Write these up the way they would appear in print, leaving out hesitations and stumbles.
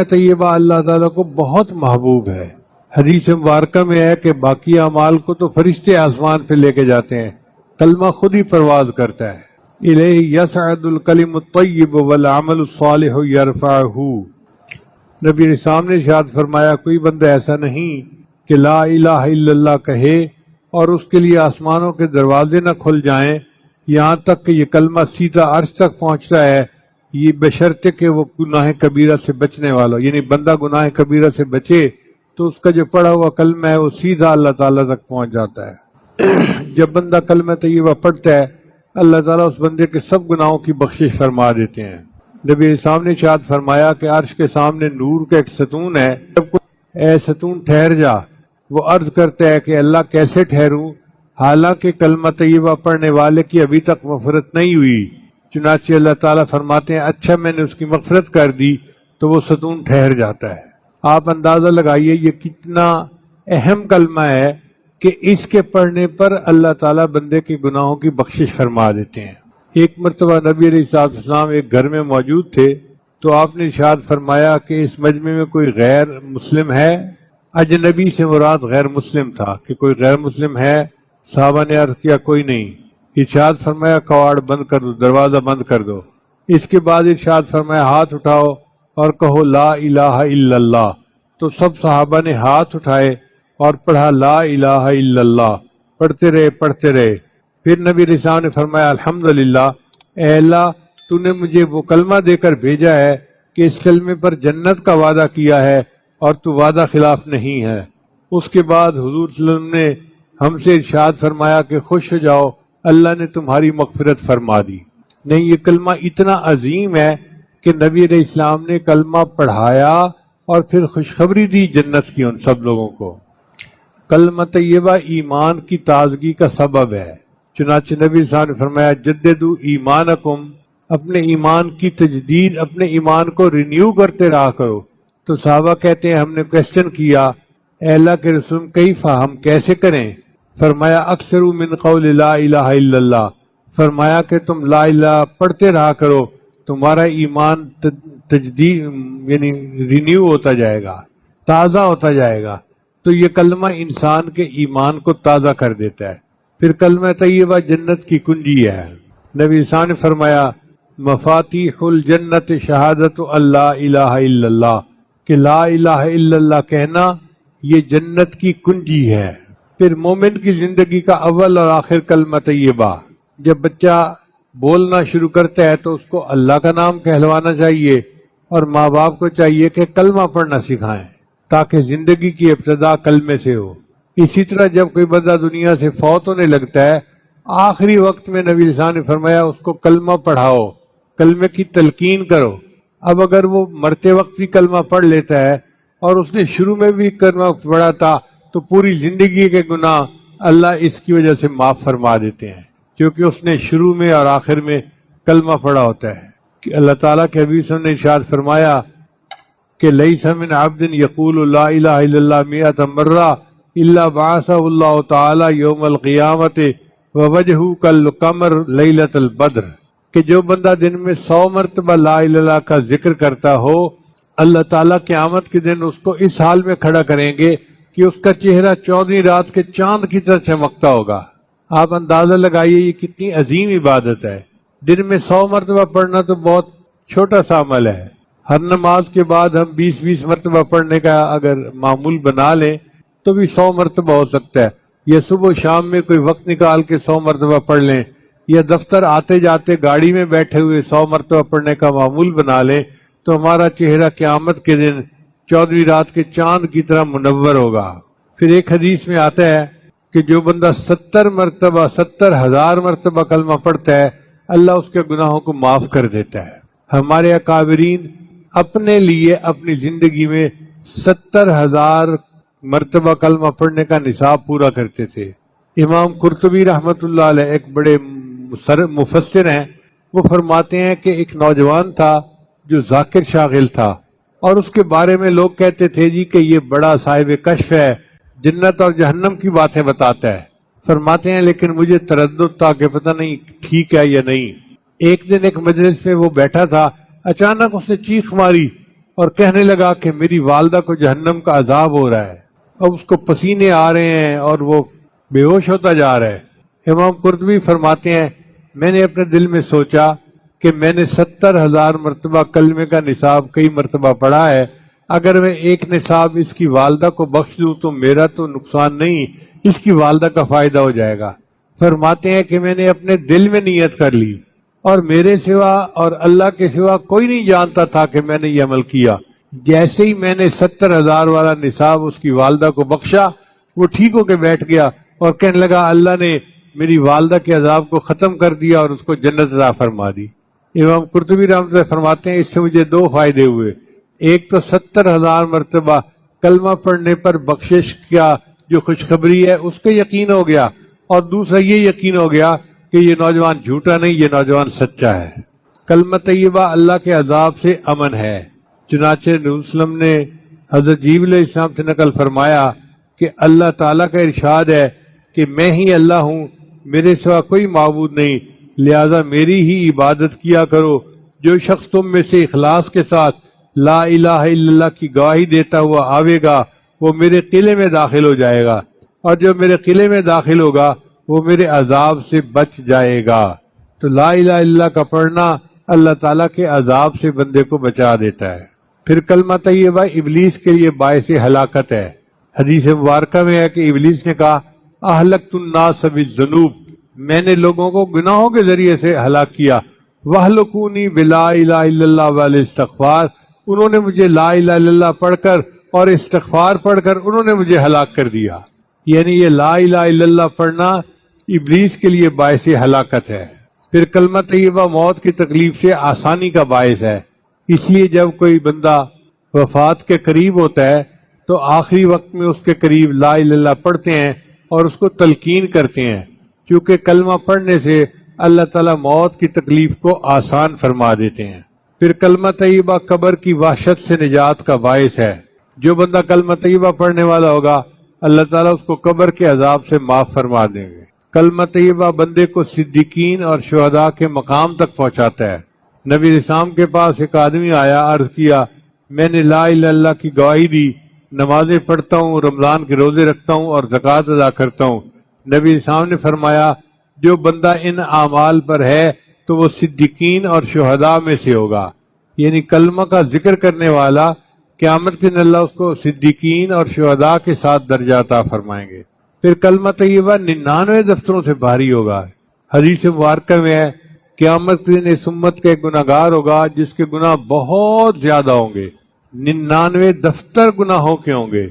طیبہ اللہ تعالیٰ کو بہت محبوب ہے۔ حدیث مبارکہ میں ہے کہ باقی اعمال کو تو فرشتے آسمان پہ لے کے جاتے ہیں، کلمہ خود ہی پرواز کرتا ہے۔ الیہ یصعد الکلم الطیب والعمل الصالح یرفعہ۔ نبی اسلام نے ارشاد فرمایا کوئی بندہ ایسا نہیں کہ لا الہ الا اللہ کہے اور اس کے لیے آسمانوں کے دروازے نہ کھل جائیں یہاں تک کہ یہ کلمہ سیدھا عرش تک پہنچتا ہے، یہ بشرطے کہ وہ گناہ کبیرہ سے بچنے والا، یعنی بندہ گناہ کبیرہ سے بچے تو اس کا جو پڑھا ہوا کلمہ ہے وہ سیدھا اللہ تعالیٰ تک پہنچ جاتا ہے۔ جب بندہ کلمہ طیبہ پڑھتا ہے اللہ تعالیٰ اس بندے کے سب گناہوں کی بخشش فرما دیتے ہیں۔ نبی اسلام نے ارشاد فرمایا کہ عرش کے سامنے نور کا ایک ستون ہے، جب کوئی اے ستون ٹھہر جا، وہ عرض کرتا ہے کہ اللہ کیسے ٹھہروں، حالانکہ کلمہ طیبہ پڑھنے والے کی ابھی تک مغفرت نہیں ہوئی۔ چنانچہ اللہ تعالیٰ فرماتے ہیں اچھا میں نے اس کی مغفرت کر دی تو وہ ستون ٹھہر جاتا ہے۔ آپ اندازہ لگائیے یہ کتنا اہم کلمہ ہے کہ اس کے پڑھنے پر اللہ تعالیٰ بندے کے گناہوں کی بخشش فرما دیتے ہیں۔ ایک مرتبہ نبی علیہ السلام ایک گھر میں موجود تھے تو آپ نے ارشاد فرمایا کہ اس مجمع میں کوئی غیر مسلم ہے؟ اجنبی سے مراد غیر مسلم تھا کہ کوئی غیر مسلم ہے؟ صحابہ نے عرض کیا کوئی نہیں۔ ارشاد فرمایا کواڑ بند کر دو، دروازہ بند کر دو۔ اس کے بعد ارشاد فرمایا ہاتھ اٹھاؤ اور کہو لا الہ الا اللہ۔ تو سب صحابہ نے ہاتھ اٹھائے اور پڑھا لا الہ الا اللہ، پڑھتے رہے۔ پھر نبی رسول نے فرمایا الحمدللہ، اے اللہ تو نے مجھے وہ کلمہ دے کر بھیجا ہے کہ اس کلمے پر جنت کا وعدہ کیا ہے اور تو وعدہ خلاف نہیں ہے۔ اس کے بعد حضور صلی اللہ علیہ وسلم نے ہم سے ارشاد فرمایا کہ خوش ہو جاؤ اللہ نے تمہاری مغفرت فرما دی۔ نہیں، یہ کلمہ اتنا عظیم ہے کہ نبی علیہ السلام نے کلمہ پڑھایا اور پھر خوشخبری دی جنت کی ان سب لوگوں کو۔ کلمہ طیبہ ایمان کی تازگی کا سبب ہے، چنانچہ نبی صلی اللہ علیہ وسلم نے فرمایا جددوا ایمانکم، اپنے ایمان کی تجدید، اپنے ایمان کو رینیو کرتے رہا کرو۔ تو صحابہ کہتے ہیں ہم نے کویسچن کیا اے اللہ کے رسول کیف، ہم کیسے کریں؟ فرمایا اکثر من قول لا الہ الا اللہ، فرمایا کہ تم لا الہ پڑھتے رہا کرو، تمہارا ایمان تجدید یعنی رینیو ہوتا جائے گا، تازہ ہوتا جائے گا۔ تو یہ کلمہ انسان کے ایمان کو تازہ کر دیتا ہے۔ پھر کلمہ طیبہ جنت کی کنجی ہے۔ نبی صاحب نے فرمایا مفاتیح الجنت شہادت اللہ الہ الا اللہ، کہ لا الہ الا اللہ کہنا یہ جنت کی کنجی ہے۔ پھر مومن کی زندگی کا اول اور آخر کلمہ طیبہ، جب بچہ بولنا شروع کرتا ہے تو اس کو اللہ کا نام کہلوانا چاہیے اور ماں باپ کو چاہیے کہ کلمہ پڑھنا سکھائیں تاکہ زندگی کی ابتدا کلمے سے ہو۔ اسی طرح جب کوئی بندہ دنیا سے فوت ہونے لگتا ہے آخری وقت میں نبی صلی اللہ علیہ وسلم نے فرمایا اس کو کلمہ پڑھاؤ، کلمے کی تلقین کرو۔ اب اگر وہ مرتے وقت بھی کلمہ پڑھ لیتا ہے اور اس نے شروع میں بھی کلمہ پڑھا تھا تو پوری زندگی کے گناہ اللہ اس کی وجہ سے معاف فرما دیتے ہیں، کیونکہ اس نے شروع میں اور آخر میں کلمہ پڑھا ہوتا ہے۔ کہ اللہ تعالیٰ کے حبیب صلی اللہ علیہ وسلم نے ارشاد فرمایا کہ لیس من عبد یقول لا الہ الا اللہ مئۃ مرہ الا بعثہ اللہ تعالی یوم القیامت ووجہہ کالقمر لیلۃ البدر، کہ جو بندہ دن میں 100 مرتبہ لا الہ الا اللہ کا ذکر کرتا ہو اللہ تعالیٰ قیامت کے دن اس کو اس حال میں کھڑا کریں گے کہ اس کا چہرہ 14ویں رات کے چاند کی طرح چمکتا ہوگا۔ آپ اندازہ لگائیے یہ کتنی عظیم عبادت ہے۔ دن میں 100 مرتبہ پڑھنا تو بہت چھوٹا سا عمل ہے۔ ہر نماز کے بعد ہم 20 مرتبہ پڑھنے کا اگر معمول بنا لیں تو بھی 100 مرتبہ ہو سکتا ہے، یا صبح و شام میں کوئی وقت نکال کے 100 مرتبہ پڑھ لیں، یا دفتر آتے جاتے گاڑی میں بیٹھے ہوئے 100 مرتبہ پڑھنے کا معمول بنا لیں تو ہمارا چہرہ قیامت کے دن 14ویں رات کے چاند کی طرح منور ہوگا۔ پھر ایک حدیث میں آتا ہے کہ جو بندہ 70,000 مرتبہ کلمہ پڑھتا ہے اللہ اس کے گناہوں کو معاف کر دیتا ہے۔ ہمارے اکابرین اپنے لیے اپنی زندگی میں 70,000 مرتبہ کلمہ پڑھنے کا نصاب پورا کرتے تھے۔ امام قرطبی رحمۃ اللہ علیہ ایک بڑے مفسر ہیں، وہ فرماتے ہیں کہ ایک نوجوان تھا جو ذاکر شاغل تھا اور اس کے بارے میں لوگ کہتے تھے جی کہ یہ بڑا صاحب کشف ہے، جنت اور جہنم کی باتیں بتاتا ہے۔ فرماتے ہیں لیکن مجھے تردد تھا کہ پتہ نہیں ٹھیک ہے یا نہیں۔ ایک دن ایک مجلس میں وہ بیٹھا تھا، اچانک اس نے چیخ ماری اور کہنے لگا کہ میری والدہ کو جہنم کا عذاب ہو رہا ہے، اب اس کو پسینے آ رہے ہیں اور وہ بے ہوش ہوتا جا رہا ہے۔ امام قرطبی فرماتے ہیں میں نے اپنے دل میں سوچا کہ میں نے 70,000 مرتبہ کلمے کا نصاب کئی مرتبہ پڑھا ہے، اگر میں ایک نصاب اس کی والدہ کو بخش دوں تو میرا تو نقصان نہیں، اس کی والدہ کا فائدہ ہو جائے گا۔ فرماتے ہیں کہ میں نے اپنے دل میں نیت کر لی اور میرے سوا اور اللہ کے سوا کوئی نہیں جانتا تھا کہ میں نے یہ عمل کیا۔ جیسے ہی میں نے 70,000 والا نصاب اس کی والدہ کو بخشا، وہ ٹھیک ہو کے بیٹھ گیا اور کہنے لگا اللہ نے میری والدہ کے عذاب کو ختم کر دیا اور اس کو جنت عطا فرما دی۔ امام قرطبی رحمۃ اللہ فرماتے ہیں اس سے مجھے دو فائدے ہوئے، ایک تو 70,000 مرتبہ کلمہ پڑھنے پر بخشش کا جو خوشخبری ہے اس کا یقین ہو گیا، اور دوسرا یہ یقین ہو گیا کہ یہ نوجوان جھوٹا نہیں، یہ نوجوان سچا ہے۔ کلمہ طیبہ اللہ کے عذاب سے امن ہے۔ چنانچہ نبی صلی اللہ علیہ وسلم نے حضرت جبرائیل علیہ السلام سے نقل فرمایا کہ اللہ تعالیٰ کا ارشاد ہے کہ میں ہی اللہ ہوں، میرے سوا کوئی معبود نہیں، لہذا میری ہی عبادت کیا کرو۔ جو شخص تم میں سے اخلاص کے ساتھ لا الہ الا اللہ کی گواہی دیتا ہوا آوے گا وہ میرے قلعے میں داخل ہو جائے گا، اور جو میرے قلعے میں داخل ہوگا وہ میرے عذاب سے بچ جائے گا۔ تو لا الہ الا اللہ کا پڑھنا اللہ تعالیٰ کے عذاب سے بندے کو بچا دیتا ہے۔ پھر کلمہ طیبہ ابلیس کے لیے باعث ہلاکت ہے۔ حدیث مبارکہ میں ہے کہ ابلیس نے کہا اہلکت الناس بالذنوب، میں نے لوگوں کو گناہوں کے ذریعے سے ہلاک کیا، وَأَهْلَكُونِي بِلَا إِلَهَ إِلَّا اللَّهُ وَالْإِسْتِغْفَارِ، انہوں نے مجھے لا الہ الا اللہ پڑھ کر اور استغفار پڑھ کر انہوں نے مجھے ہلاک کر دیا۔ یعنی یہ لا الہ الا اللہ پڑھنا ابلیس کے لیے باعث ہلاکت ہے۔ پھر کلمہ طیبہ موت کی تکلیف سے آسانی کا باعث ہے، اس لیے جب کوئی بندہ وفات کے قریب ہوتا ہے تو آخری وقت میں اس کے قریب لا الہ الا اللہ پڑھتے ہیں اور اس کو تلقین کرتے ہیں، کیونکہ کلمہ پڑھنے سے اللہ تعالیٰ موت کی تکلیف کو آسان فرما دیتے ہیں۔ پھر کلمہ طیبہ قبر کی وحشت سے نجات کا باعث ہے۔ جو بندہ کلمہ طیبہ پڑھنے والا ہوگا اللہ تعالیٰ اس کو قبر کے عذاب سے معاف فرما دیں گے۔ کلمہ طیبہ بندے کو صدیقین اور شہداء کے مقام تک پہنچاتا ہے۔ نبی علیہ السلام کے پاس ایک آدمی آیا، عرض کیا میں نے لا الہ الا اللہ کی گواہی دی، نمازیں پڑھتا ہوں، رمضان کے روزے رکھتا ہوں اور زکوٰۃ ادا کرتا ہوں۔ نبی علیہ السلام نے فرمایا جو بندہ ان اعمال پر ہے تو وہ صدیقین اور شہداء میں سے ہوگا، یعنی کلمہ کا ذکر کرنے والا قیامت کے دن اللہ اس کو صدیقین اور شہداء کے ساتھ درجہ عطا فرمائیں گے۔ پھر کلمہ طیبہ 99 دفتروں سے بھاری ہوگا۔ حدیث مبارکہ میں ہے قیامت کے دن اس امت کا ایک گناہ گار ہوگا جس کے گناہ بہت زیادہ ہوں گے، 99 دفتر گناہوں کے ہوں گے۔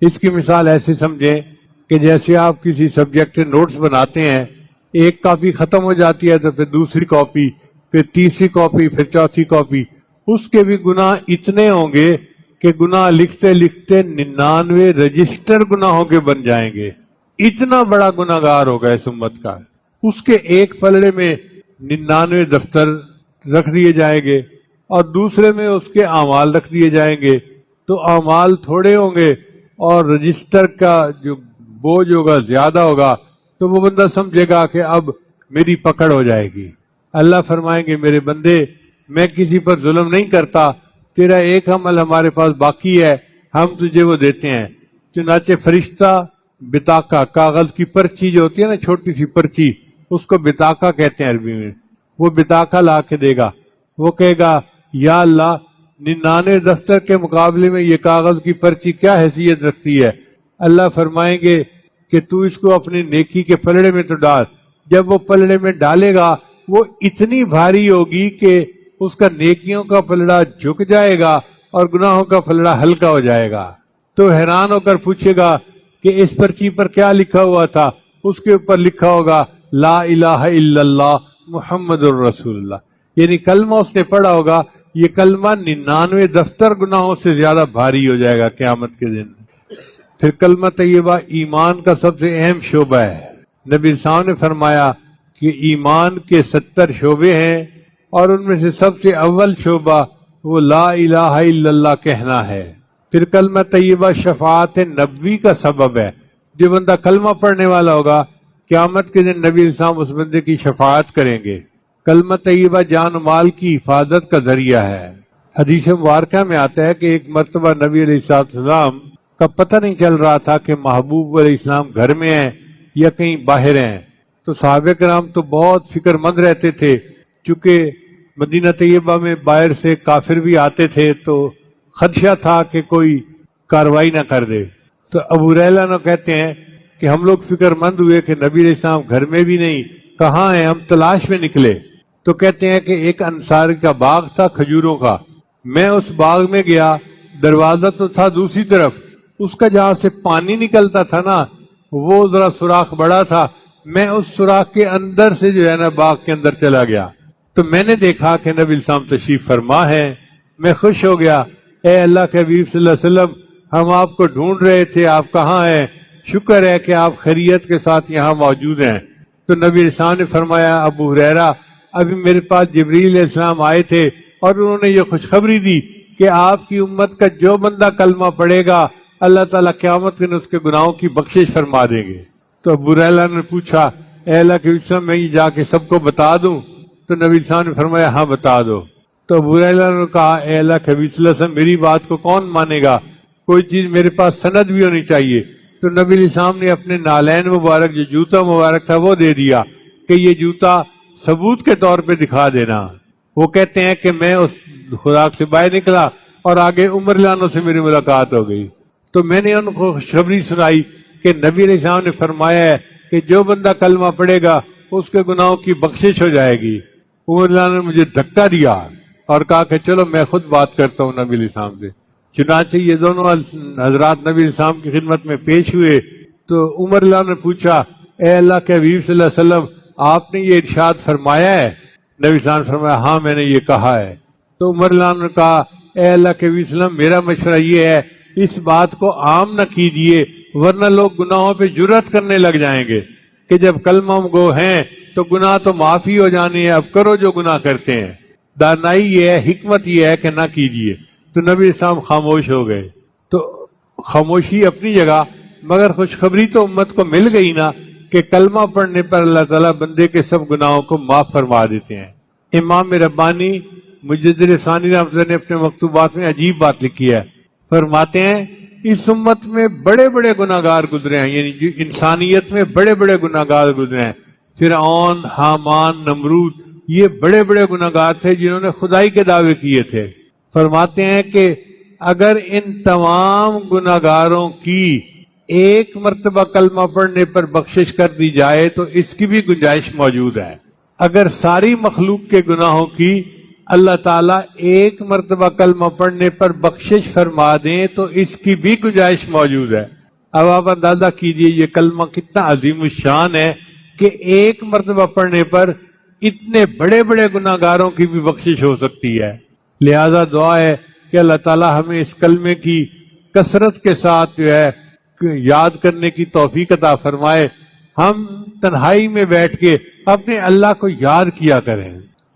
اس کی مثال ایسے سمجھیں کہ جیسے آپ کسی سبجیکٹ کے نوٹس بناتے ہیں، ایک کاپی ختم ہو جاتی ہے تو پھر دوسری کاپی، پھر تیسری کاپی، پھر چوتھی کاپی، اس کے بھی گناہ اتنے ہوں گے کہ گناہ لکھتے لکھتے 99 رجسٹر گناہوں کے بن جائیں گے۔ اتنا بڑا گناہ گار ہوگا اس امت کا، اس کے ایک پلڑے میں 99 دفتر رکھ دیے جائیں گے اور دوسرے میں اس کے اعمال رکھ دیے جائیں گے، تو اعمال تھوڑے ہوں گے اور رجسٹر کا جو بوجھ ہوگا زیادہ ہوگا، تو وہ بندہ سمجھے گا کہ اب میری پکڑ ہو جائے گی۔ اللہ فرمائیں گے میرے بندے میں کسی پر ظلم نہیں کرتا، تیرا ایک عمل ہمارے پاس باقی ہے، ہم تجھے وہ دیتے ہیں۔ چنانچہ فرشتہ بطاقہ، کاغذ کی پرچی جو ہوتی ہے نا، چھوٹی سی پرچی، اس کو بطاقہ کہتے ہیں عربی میں، وہ بطاقہ لا کے دے گا، وہ کہے گا یا اللہ 99 دفتر کے مقابلے میں یہ کاغذ کی پرچی کیا حیثیت رکھتی ہے؟ اللہ فرمائیں گے کہ تو اس کو اپنی نیکی کے پلڑے میں تو ڈال۔ جب وہ پلڑے میں ڈالے گا وہ اتنی بھاری ہوگی کہ اس کا نیکیوں کا پلڑا جھک جائے گا اور گناہوں کا پلڑا ہلکا ہو جائے گا۔ تو حیران ہو کر پوچھے گا کہ اس پرچی پر کیا لکھا ہوا تھا؟ اس کے اوپر لکھا ہوگا لا الہ الا اللہ محمد الرسول اللہ، یعنی کلمہ اس نے پڑھا ہوگا، یہ کلمہ 99 دفتر گناہوں سے زیادہ بھاری ہو جائے گا قیامت کے دن۔ پھر کلمہ طیبہ ایمان کا سب سے اہم شعبہ ہے۔ نبی صاحب نے فرمایا کہ ایمان کے 70 شعبے ہیں اور ان میں سے سب سے اول شعبہ وہ لا الہ الا اللہ کہنا ہے۔ پھر کلمہ طیبہ شفاعت نبوی کا سبب ہے۔ جو بندہ کلمہ پڑھنے والا ہوگا قیامت کے دن نبی اسلام اس بندے کی شفاعت کریں گے۔ کلمہ طیبہ جان و مال کی حفاظت کا ذریعہ ہے۔ حدیث مبارکہ میں آتا ہے کہ ایک مرتبہ نبی علیہ السلام کا پتہ نہیں چل رہا تھا کہ محبوب علیہ السلام گھر میں ہیں یا کہیں باہر ہیں، تو صحابہ کرام تو بہت فکر مند رہتے تھے، چونکہ مدینہ طیبہ میں باہر سے کافر بھی آتے تھے تو خدشہ تھا کہ کوئی کاروائی نہ کر دے۔ تو ابو ہریرہ نے کہتے ہیں کہ ہم لوگ فکر مند ہوئے کہ نبی علیہ السلام گھر میں بھی نہیں، کہاں ہیں، ہم تلاش میں نکلے تو کہتے ہیں کہ ایک انصاری کا باغ تھا کھجوروں کا، میں اس باغ میں گیا، دروازہ تو تھا دوسری طرف، اس کا جہاں سے پانی نکلتا تھا نا وہ ذرا سوراخ بڑا تھا، میں اس سوراخ کے اندر سے جو ہے نا باغ کے اندر چلا گیا، تو میں نے دیکھا کہ نبی السلام تشریف فرما ہے، میں خوش ہو گیا، اے اللہ کے حبیب صلی اللہ علیہ وسلم ہم آپ کو ڈھونڈ رہے تھے، آپ کہاں ہیں، شکر ہے کہ آپ خیریت کے ساتھ یہاں موجود ہیں۔ تو نبی السلام نے فرمایا ابو ہریرہ ابھی میرے پاس جبریل علیہ السلام آئے تھے اور انہوں نے یہ خوشخبری دی کہ آپ کی امت کا جو بندہ کلمہ پڑھے گا اللہ تعالیٰ قیامت کے دن اس کے گناہوں کی بخشش فرما دیں گے۔ تو ابو ہریرہ نے پوچھا اے اللہ کے وسلم میں یہ جا کے سب کو بتا دوں؟ تو نبی السلام نے فرمایا ہاں بتا دو۔ تو ابو ہریرہ نے کہا اے اللہ کے حبیب صلی اللہ علیہ وسلم میری بات کو کون مانے گا، کوئی چیز میرے پاس سند بھی ہونی چاہیے۔ تو نبی علیہ السلام نے اپنے نالین مبارک جو جوتا مبارک تھا وہ دے دیا کہ یہ جوتا ثبوت کے طور پہ دکھا دینا۔ وہ کہتے ہیں کہ میں اس خوراک سے باہر نکلا اور آگے عمر لانوں سے میری ملاقات ہو گئی، تو میں نے ان کو خوشخبری سنائی کہ نبی علیہ السلام نے فرمایا ہے کہ جو بندہ کلمہ پڑھے گا اس کے گناہوں کی بخشش ہو جائے گی۔ عمر لانوں نے مجھے دھکا دیا اور کہا کہ چلو میں خود بات کرتا ہوں نبی علیہ السلام سے۔ چنانچہ یہ دونوں حضرات نبی علیہ السلام کی خدمت میں پیش ہوئے تو عمر اللہ نے پوچھا اے اللہ کے حبیب صلی اللہ علیہ وسلم آپ نے یہ ارشاد فرمایا ہے؟ نبی السلام نے فرمایا ہاں میں نے یہ کہا ہے۔ تو عمر اللہ نے کہا اے اللہ کے حبیب صلی اللہ علیہ وسلم میرا مشورہ یہ ہے اس بات کو عام نہ کیجیے ورنہ لوگ گناہوں پہ جرأت کرنے لگ جائیں گے کہ جب کلمہ گو ہیں تو گناہ تو معافی ہو جانے ہیں، اب کرو جو گناہ کرتے ہیں۔ دانائی یہ ہے، حکمت یہ ہے کہ نہ کیجیے۔ تو نبی السلام خاموش ہو گئے۔ تو خاموشی اپنی جگہ، مگر خوشخبری تو امت کو مل گئی نا کہ کلمہ پڑھنے پر اللہ تعالیٰ بندے کے سب گناہوں کو معاف فرما دیتے ہیں۔ امام ربانی مجدد ثانی رحمۃ اللہ نے اپنے مکتوبات میں عجیب بات لکھی ہے، فرماتے ہیں اس امت میں بڑے بڑے گناہگار گزرے ہیں، یعنی جو انسانیت میں بڑے بڑے گناہگار گزرے ہیں، فرعون، حامان، نمرود، یہ بڑے بڑے گناہگار تھے جنہوں نے خدائی کے دعوے کیے تھے۔ فرماتے ہیں کہ اگر ان تمام گناہگاروں کی ایک مرتبہ کلمہ پڑھنے پر بخشش کر دی جائے تو اس کی بھی گنجائش موجود ہے۔ اگر ساری مخلوق کے گناہوں کی اللہ تعالیٰ ایک مرتبہ کلمہ پڑھنے پر بخشش فرما دیں تو اس کی بھی گنجائش موجود ہے۔ اب آپ اندازہ کیجئے یہ کلمہ کتنا عظیم الشان ہے کہ ایک مرتبہ پڑھنے پر اتنے بڑے بڑے گناہگاروں کی بھی بخشش ہو سکتی ہے۔ لہذا دعا ہے کہ اللہ تعالیٰ ہمیں اس کلمے کی کثرت کے ساتھ جو ہے یاد کرنے کی توفیق عطا فرمائے، ہم تنہائی میں بیٹھ کے اپنے اللہ کو یاد کیا کریں۔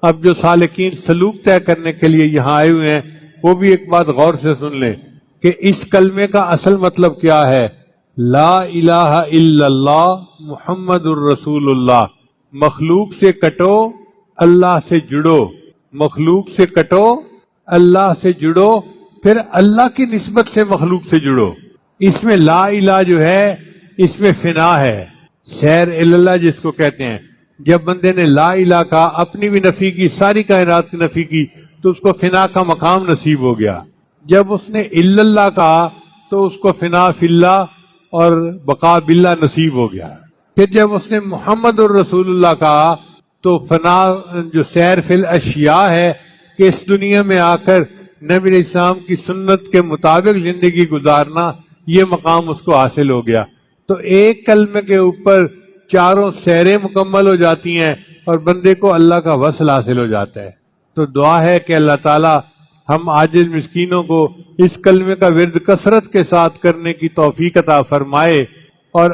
اب جو سالکین سلوک طے کرنے کے لیے یہاں آئے ہوئے ہیں وہ بھی ایک بات غور سے سن لیں کہ اس کلمے کا اصل مطلب کیا ہے۔ لا الہ الا اللہ محمد الرسول اللہ، مخلوق سے کٹو اللہ سے جڑو، مخلوق سے کٹو اللہ سے جڑو، پھر اللہ کی نسبت سے مخلوق سے جڑو۔ اس میں لا الہ جو ہے اس میں فنا ہے، سیر اللہ جس کو کہتے ہیں۔ جب بندے نے لا الہ کہا، اپنی بھی نفی کی، ساری کائنات کی نفی کی، تو اس کو فنا کا مقام نصیب ہو گیا۔ جب اس نے الا اللہ کہا تو اس کو فنا فی اللہ اور بقاء باللہ نصیب ہو گیا۔ پھر جب اس نے محمد الرسول اللہ کہا تو فنا جو سیر فی الاشیاء ہے کہ اس دنیا میں آ کر نبی علیہ السلام کی سنت کے مطابق زندگی گزارنا، یہ مقام اس کو حاصل ہو گیا۔ تو ایک کلمے کے اوپر چاروں سیریں مکمل ہو جاتی ہیں اور بندے کو اللہ کا وصل حاصل ہو جاتا ہے۔ تو دعا ہے کہ اللہ تعالی ہم عاجز مسکینوں کو اس کلمے کا ورد کثرت کے ساتھ کرنے کی توفیق عطا فرمائے، اور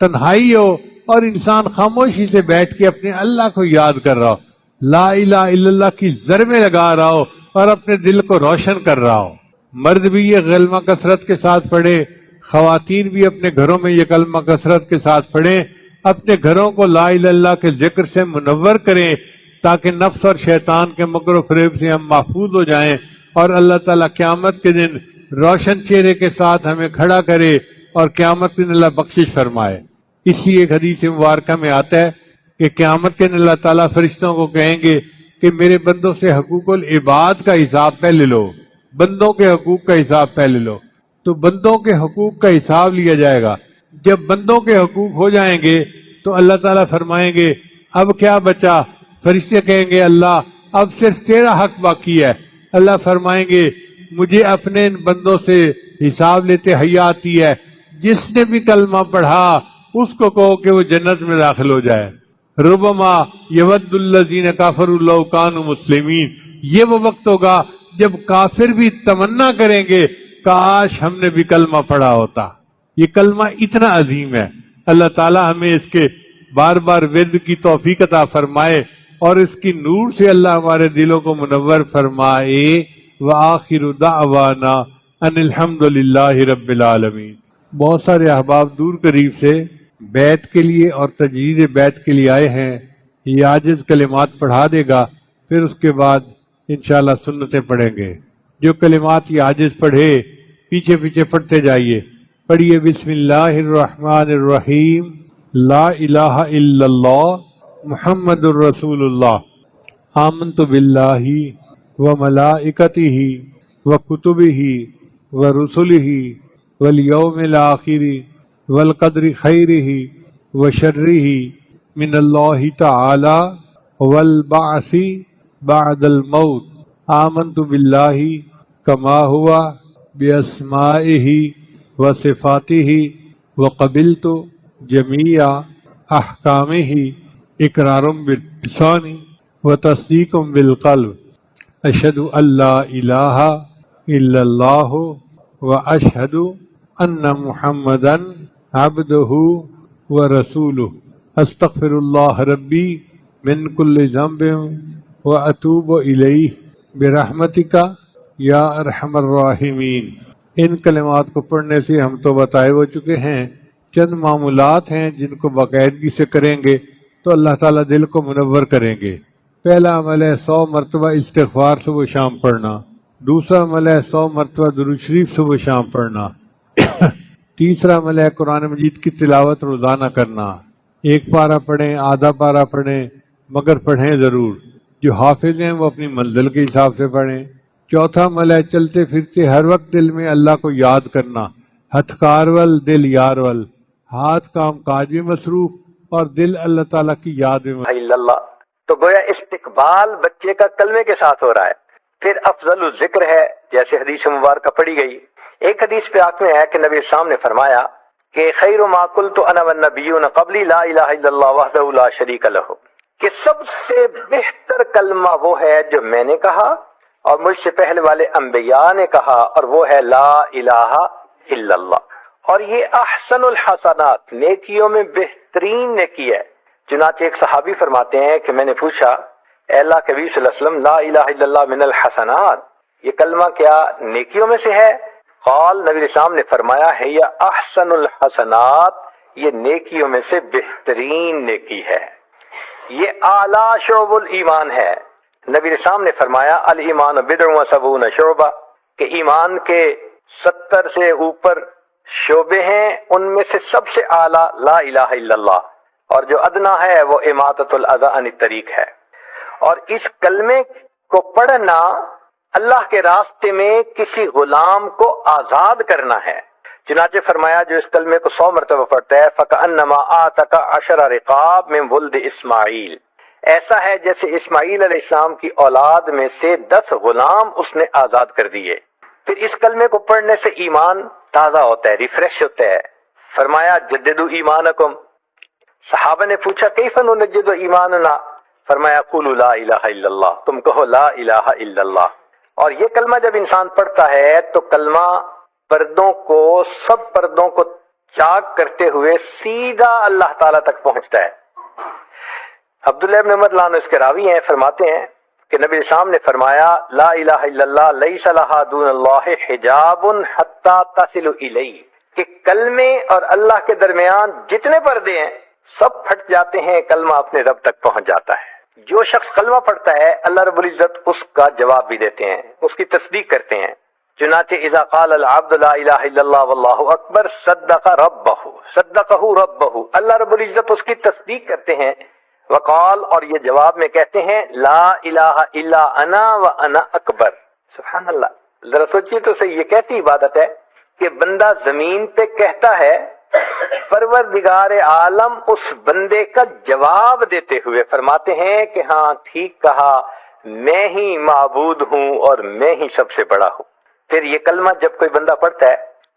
تنہائی ہو اور انسان خاموشی سے بیٹھ کے اپنے اللہ کو یاد کر رہا ہو، لا الہ الا اللہ کی ضربیں لگا رہا ہو اور اپنے دل کو روشن کر رہا ہو۔ مرد بھی یہ کلمہ کثرت کے ساتھ پڑھے، خواتین بھی اپنے گھروں میں یہ کلمہ کثرت کے ساتھ پڑھیں، اپنے گھروں کو لا الہ الا اللہ کے ذکر سے منور کریں تاکہ نفس اور شیطان کے مکر و فریب سے ہم محفوظ ہو جائیں اور اللہ تعالیٰ قیامت کے دن روشن چہرے کے ساتھ ہمیں کھڑا کرے اور قیامت کے دن اللہ بخشش فرمائے۔ اس لیے ایک حدیث مبارکہ میں آتا ہے کہ قیامت کے دن اللہ تعالیٰ فرشتوں کو کہیں گے کہ میرے بندوں سے حقوق العباد کا حساب پہلے لو، بندوں کے حقوق کا حساب پہلے لو۔ تو بندوں کے حقوق کا حساب لیا جائے گا۔ جب بندوں کے حقوق ہو جائیں گے تو اللہ تعالیٰ فرمائیں گے اب کیا بچا؟ فرشتے کہیں گے اللہ اب صرف تیرا حق باقی ہے۔ اللہ فرمائیں گے مجھے اپنے ان بندوں سے حساب لیتے حیا آتی ہے، جس نے بھی کلمہ پڑھا اس کو کہو کہ وہ جنت میں داخل ہو جائے۔ ربما یود الذین کافروا لو کانوا مسلمین، یہ وہ وقت ہوگا جب کافر بھی تمنا کریں گے کاش ہم نے بھی کلمہ پڑھا ہوتا۔ یہ کلمہ اتنا عظیم ہے، اللہ تعالی ہمیں اس کے بار بار ورد کی توفیق عطا فرمائے اور اس کی نور سے اللہ ہمارے دلوں کو منور فرمائے۔ وآخر دعوانا ان الحمد للہ رب العالمین۔ بہت سارے احباب دور قریب سے بیت کے لیے اور تجدید بیت کے لیے آئے ہیں، یہ عاجز کلمات پڑھا دے گا، پھر اس کے بعد انشاءاللہ سنتیں پڑھیں گے۔ جو کلمات یہ عاجز پڑھے پیچھے پیچھے پڑھتے جائیے۔ پڑھیے بسم اللہ الرحمن الرحیم، لا الہ الا اللہ محمد الرسول اللہ، آمنت باللہ وملائکتہ وکتبہ ورسلہ والیوم الآخر والقدر خیرہ وشرہ من اللہ تعالی والبعث بعد الموت، آمنت باللہ کما ہوا باسمائہ وصفاتہ وقبلت جمیع احکامہ اقرار باللسان وتصدیق بالقلب، اشہد ان لا الہ الا اللہ واشہد ان محمدا عبدہ ورسولہ، استغفر اللہ ربی من کل ذنب واتوب الیہ برحمتک یا ارحم الراحمین۔ ان کلمات کو پڑھنے سے ہم تو بتائے ہو چکے ہیں، چند معمولات ہیں جن کو باقاعدگی سے کریں گے تو اللہ تعالیٰ دل کو منور کریں گے۔ پہلا عمل ہے 100 مرتبہ استغفار صبح شام پڑھنا، دوسرا عمل ہے 100 مرتبہ درود شریف صبح شام پڑھنا، تیسرا عمل ہے قرآن مجید کی تلاوت روزانہ کرنا، ایک پارہ پڑھیں آدھا پارہ پڑھیں مگر پڑھیں ضرور، جو حافظ ہیں وہ اپنی منزل کے حساب سے پڑھیں۔ چوتھا عمل ہے چلتے پھرتے ہر وقت دل میں اللہ کو یاد کرنا، ہتھ کارول دل یارول، ہاتھ کام کاج میں مصروف اور دل اللہ تعالیٰ کی یاد میں اللہ۔ تو گویا استقبال بچے کا کلمے کے ساتھ ہو رہا ہے۔ پھر افضل الذکر ہے، جیسے حدیث مبارکہ پڑھی گئی۔ ایک حدیث پہ آخر میں ہے کہ نبی اسلام نے فرمایا کہ خیر ما قلت انا والنبیون قبلی لا الہ الا اللہ وحدہ لا شریک لہ، کہ سب سے بہتر کلمہ وہ ہے جو میں نے کہا اور مجھ سے پہلے والے انبیاء نے کہا، اور وہ ہے لا الہ الا اللہ۔ اور یہ احسن الحسنات، نیکیوں میں بہترین نیکی ہے۔ چنانچہ ایک صحابی فرماتے ہیں کہ میں نے پوچھا اے اللہ کے نبی صلی اللہ علیہ وسلم، لا الہ الا اللہ من الحسنات، یہ کلمہ کیا نیکیوں میں سے ہے؟ قال، نبی اسلام نے فرمایا ہے یہ احسن الحسنات، یہ نیکیوں میں سے بہترین نیکی ہے، یہ اعلیٰ شعب الایمان ہے۔ نبی اسلام نے فرمایا الایمان بضع و سبعون شعبہ، کہ ایمان کے 70 سے اوپر شعبے ہیں، ان میں سے سب سے اعلیٰ لا الہ الا اللہ، اور جو ادنا ہے وہ اماطۃ الاذی عن الطریق ہے۔ اور اس کلمے کو پڑھنا اللہ کے راستے میں کسی غلام کو آزاد کرنا ہے۔ چنانچہ فرمایا جو اس کلمے کو 100 مرتبہ پڑھتا ہے فَكَأَنَّمَا آتَكَ 10 رقاب من ولد اسماعیل، ایسا ہے جیسے اسماعیل علیہ السلام کی اولاد میں سے 10 غلام اس نے آزاد کر دیے۔ پھر اس کلمے کو پڑھنے سے ایمان تازہ ہوتا ہے، ریفریش ہوتا ہے۔ فرمایا جددوا ایمانکم، صحابہ نے پوچھا کیف نجدد ایماننا، فرمایا قولوا لا الہ الا اللہ، تم کہو لا الہ الا اللہ۔ اور یہ کلمہ جب انسان پڑھتا ہے تو کلمہ پردوں کو، سب پردوں کو چاک کرتے ہوئے سیدھا اللہ تعالیٰ تک پہنچتا ہے۔ عبداللہ ابن عمر رضی اللہ عنہ اس کے راوی ہیں، فرماتے ہیں کہ نبی اسلام نے فرمایا لا الہ الا اللہ لیس لہا دون اللہ حجاب حتی تصل الیہ، کہ کلمے اور اللہ کے درمیان جتنے پردے ہیں سب پھٹ جاتے ہیں، کلمہ اپنے رب تک پہنچ جاتا ہے۔ جو شخص کلمہ پڑھتا ہے اللہ رب العزت اس کا جواب بھی دیتے ہیں، اس کی تصدیق کرتے ہیں۔ چنانچہ اذا قال العبد لا الہ الا اللہ واللہ اکبر صدقہ ربہ، اللہ رب العزت اس کی تصدیق کرتے ہیں۔ وقال، اور یہ جواب میں کہتے ہیں، لا الہ الا انا وانا اکبر۔ سبحان اللہ، ذرا سوچیے تو صحیح، یہ کیسی عبادت ہے کہ بندہ زمین پہ کہتا ہے، پروردگار عالم اس بندے کا جواب دیتے ہوئے فرماتے ہیں کہ ہاں ٹھیک کہا، میں ہی معبود ہوں اور میں ہی سب سے بڑا ہوں۔ پھر یہ کلمہ جب کوئی بندہ پڑھتا ہے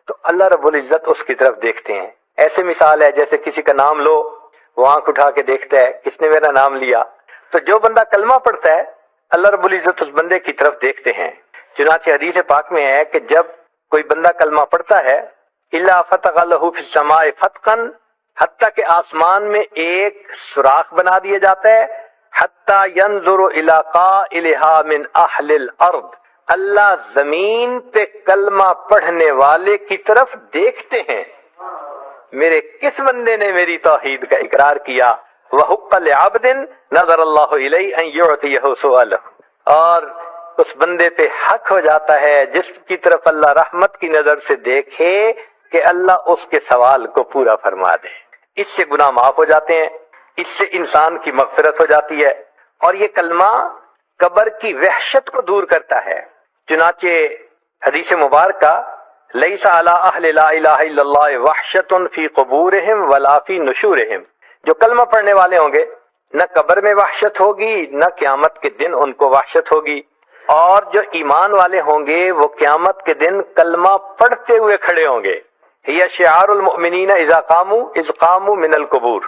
تو اللہ رب العزت اس کی طرف دیکھتے ہیں۔ ایسے مثال ہے جیسے کسی کا نام لو، وہ آنکھ اٹھا کے دیکھتا ہے کس نے میرا نام لیا۔ تو جو بندہ کلمہ پڑھتا ہے اللہ رب العزت اس بندے کی طرف دیکھتے ہیں۔ چنانچہ حدیث پاک میں ہے کہ جب کوئی بندہ کلمہ پڑھتا ہے، الا فتح لہ فی السماء فتحا، حتیٰ کہ آسمان میں ایک سوراخ بنا دیا جاتا ہے، حتیٰ ینظر الی قائلہا من اہل الارض، اللہ زمین پہ کلمہ پڑھنے والے کی طرف دیکھتے ہیں، میرے کس بندے نے میری توحید کا اقرار کیا۔ وحق لعبد نظر اللہ الیہ ان یعطیہ سؤالہ، اور اس بندے پہ حق ہو جاتا ہے جس کی طرف اللہ رحمت کی نظر سے دیکھے کہ اللہ اس کے سوال کو پورا فرما دے۔ اس سے گناہ معاف ہو جاتے ہیں، اس سے انسان کی مغفرت ہو جاتی ہے، اور یہ کلمہ قبر کی وحشت کو دور کرتا ہے۔ چنانچہ حدیث مبارکہ لیس علی اہل لا الہ الا اللہ وحشت فی قبورہم ولا فی نشورہم، جو کلمہ پڑھنے والے ہوں گے نہ قبر میں وحشت ہوگی نہ قیامت کے دن ان کو وحشت ہوگی، اور جو ایمان والے ہوں گے وہ قیامت کے دن کلمہ پڑھتے ہوئے کھڑے ہوں گے۔ ہی شعار المؤمنین اذا قاموا من القبور،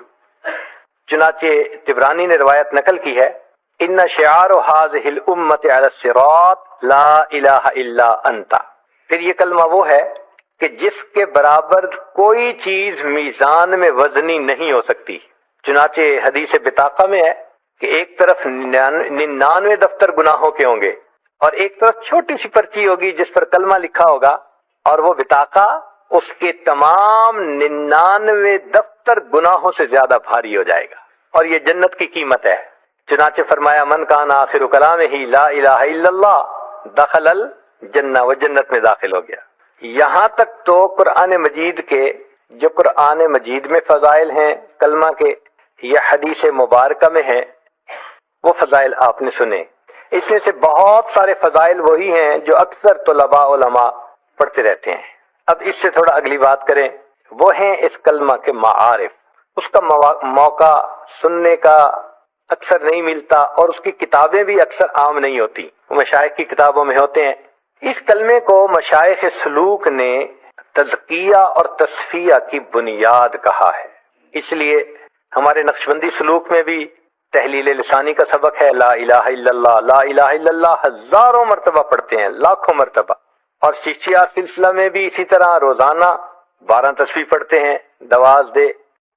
چنانچہ طبرانی نے روایت نقل کی ہے، ان شعار هذه الامة على الصراط لا الہ الا انت۔ پھر یہ کلمہ وہ ہے کہ جس کے برابر کوئی چیز میزان میں وزنی نہیں ہو سکتی۔ چنانچہ حدیث بطاقہ میں ہے کہ ایک طرف 99 دفتر گناہوں کے ہوں گے اور ایک طرف چھوٹی سی پرچی ہوگی جس پر کلمہ لکھا ہوگا، اور وہ بطاقہ اس کے تمام 99 دفتر گناہوں سے زیادہ بھاری ہو جائے گا، اور یہ جنت کی قیمت ہے۔ چنانچہ فرمایا من کان آخر کلامہ لا الہ الا اللہ دخل الجنہ، وہ جنت میں داخل ہو گیا۔ یہاں تک تو قرآن مجید کے جو قرآن مجید میں فضائل ہیں کلمہ کے، یہ حدیث مبارکہ میں ہیں، وہ فضائل آپ نے سنے۔ اس میں سے بہت سارے فضائل وہی ہیں جو اکثر طلباء علماء پڑھتے رہتے ہیں۔ اب اس سے تھوڑا اگلی بات کریں، وہ ہیں اس کلمہ کے معارف۔ اس کا موقع سننے کا اکثر نہیں ملتا، اور اس کی کتابیں بھی اکثر عام نہیں ہوتی، وہ مشائخ کی کتابوں میں ہوتے ہیں۔ اس کلمے کو مشائخ سلوک نے تزکیہ اور تصفیہ کی بنیاد کہا ہے، اس لیے ہمارے نقشبندی سلوک میں بھی تحلیل لسانی کا سبق ہے، لا الہ الا اللہ، لا الہ الا اللہ ہزاروں مرتبہ پڑھتے ہیں، لاکھوں مرتبہ، اور شیشیہ سلسلہ میں بھی اسی طرح روزانہ 12 تسبیح پڑھتے ہیں، دواز دے،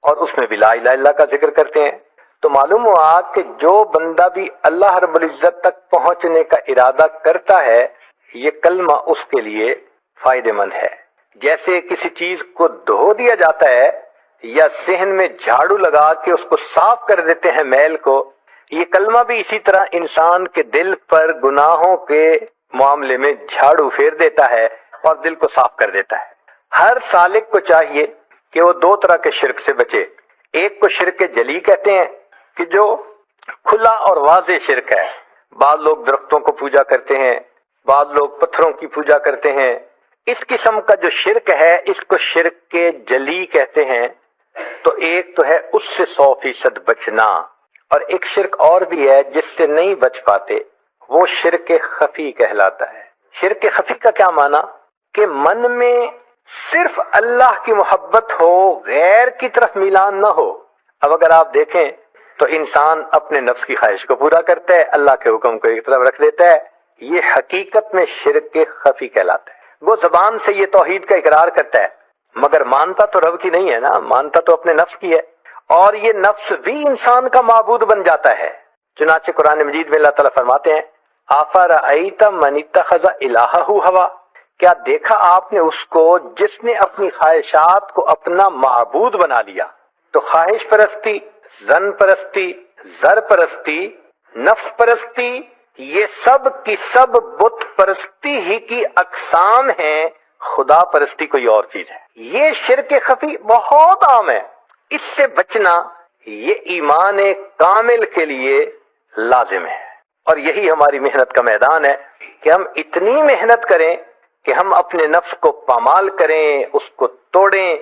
اور اس میں بھی لا الہ الا اللہ کا ذکر کرتے ہیں۔ تو معلوم ہوا کہ جو بندہ بھی اللہ رب العزت تک پہنچنے کا ارادہ کرتا ہے یہ کلمہ اس کے لیے فائدہ مند ہے۔ جیسے کسی چیز کو دھو دیا جاتا ہے یا صحن میں جھاڑو لگا کے اس کو صاف کر دیتے ہیں میل کو، یہ کلمہ بھی اسی طرح انسان کے دل پر گناہوں کے معاملے میں جھاڑو پھیر دیتا ہے اور دل کو صاف کر دیتا ہے۔ ہر سالک کو چاہیے کہ وہ 2 طرح کے شرک سے بچے۔ ایک کو شرک جلی کہتے ہیں کہ جو کھلا اور واضح شرک ہے، بعض لوگ درختوں کو پوجا کرتے ہیں، بعض لوگ پتھروں کی پوجا کرتے ہیں۔ اس قسم کا جو شرک ہے اس کو شرک کے جلی کہتے ہیں۔ تو ایک تو ہے اس سے 100% بچنا، اور ایک شرک اور بھی ہے جس سے نہیں بچ پاتے، وہ شرک خفی کہلاتا ہے۔ شرک خفی کا کیا معنی؟ کہ من میں صرف اللہ کی محبت ہو، غیر کی طرف میلان نہ ہو۔ اب اگر آپ دیکھیں تو انسان اپنے نفس کی خواہش کو پورا کرتا ہے، اللہ کے حکم کو ایک طرف رکھ دیتا ہے، یہ حقیقت میں شرک خفی کہلاتا ہے۔ وہ زبان سے یہ توحید کا اقرار کرتا ہے مگر مانتا تو رب کی نہیں ہے نا، مانتا تو اپنے نفس کی ہے، اور یہ نفس بھی انسان کا معبود بن جاتا ہے۔ چنانچہ قرآن مجید میں اللہ تعالیٰ فرماتے ہیں افرأیت من اتخذ الہہ ہوا، کیا دیکھا آپ نے اس کو جس نے اپنی خواہشات کو اپنا معبود بنا لیا؟ تو خواہش پرستی، زن پرستی، زر پرستی، نفس پرستی، یہ سب کی سب بت پرستی ہی کی اقسام ہیں، خدا پرستی کوئی اور چیز ہے۔ یہ شرک خفی بہت عام ہے، اس سے بچنا یہ ایمان کامل کے لیے لازم ہے، اور یہی ہماری محنت کا میدان ہے کہ ہم اتنی محنت کریں کہ ہم اپنے نفس کو پامال کریں، اس کو توڑیں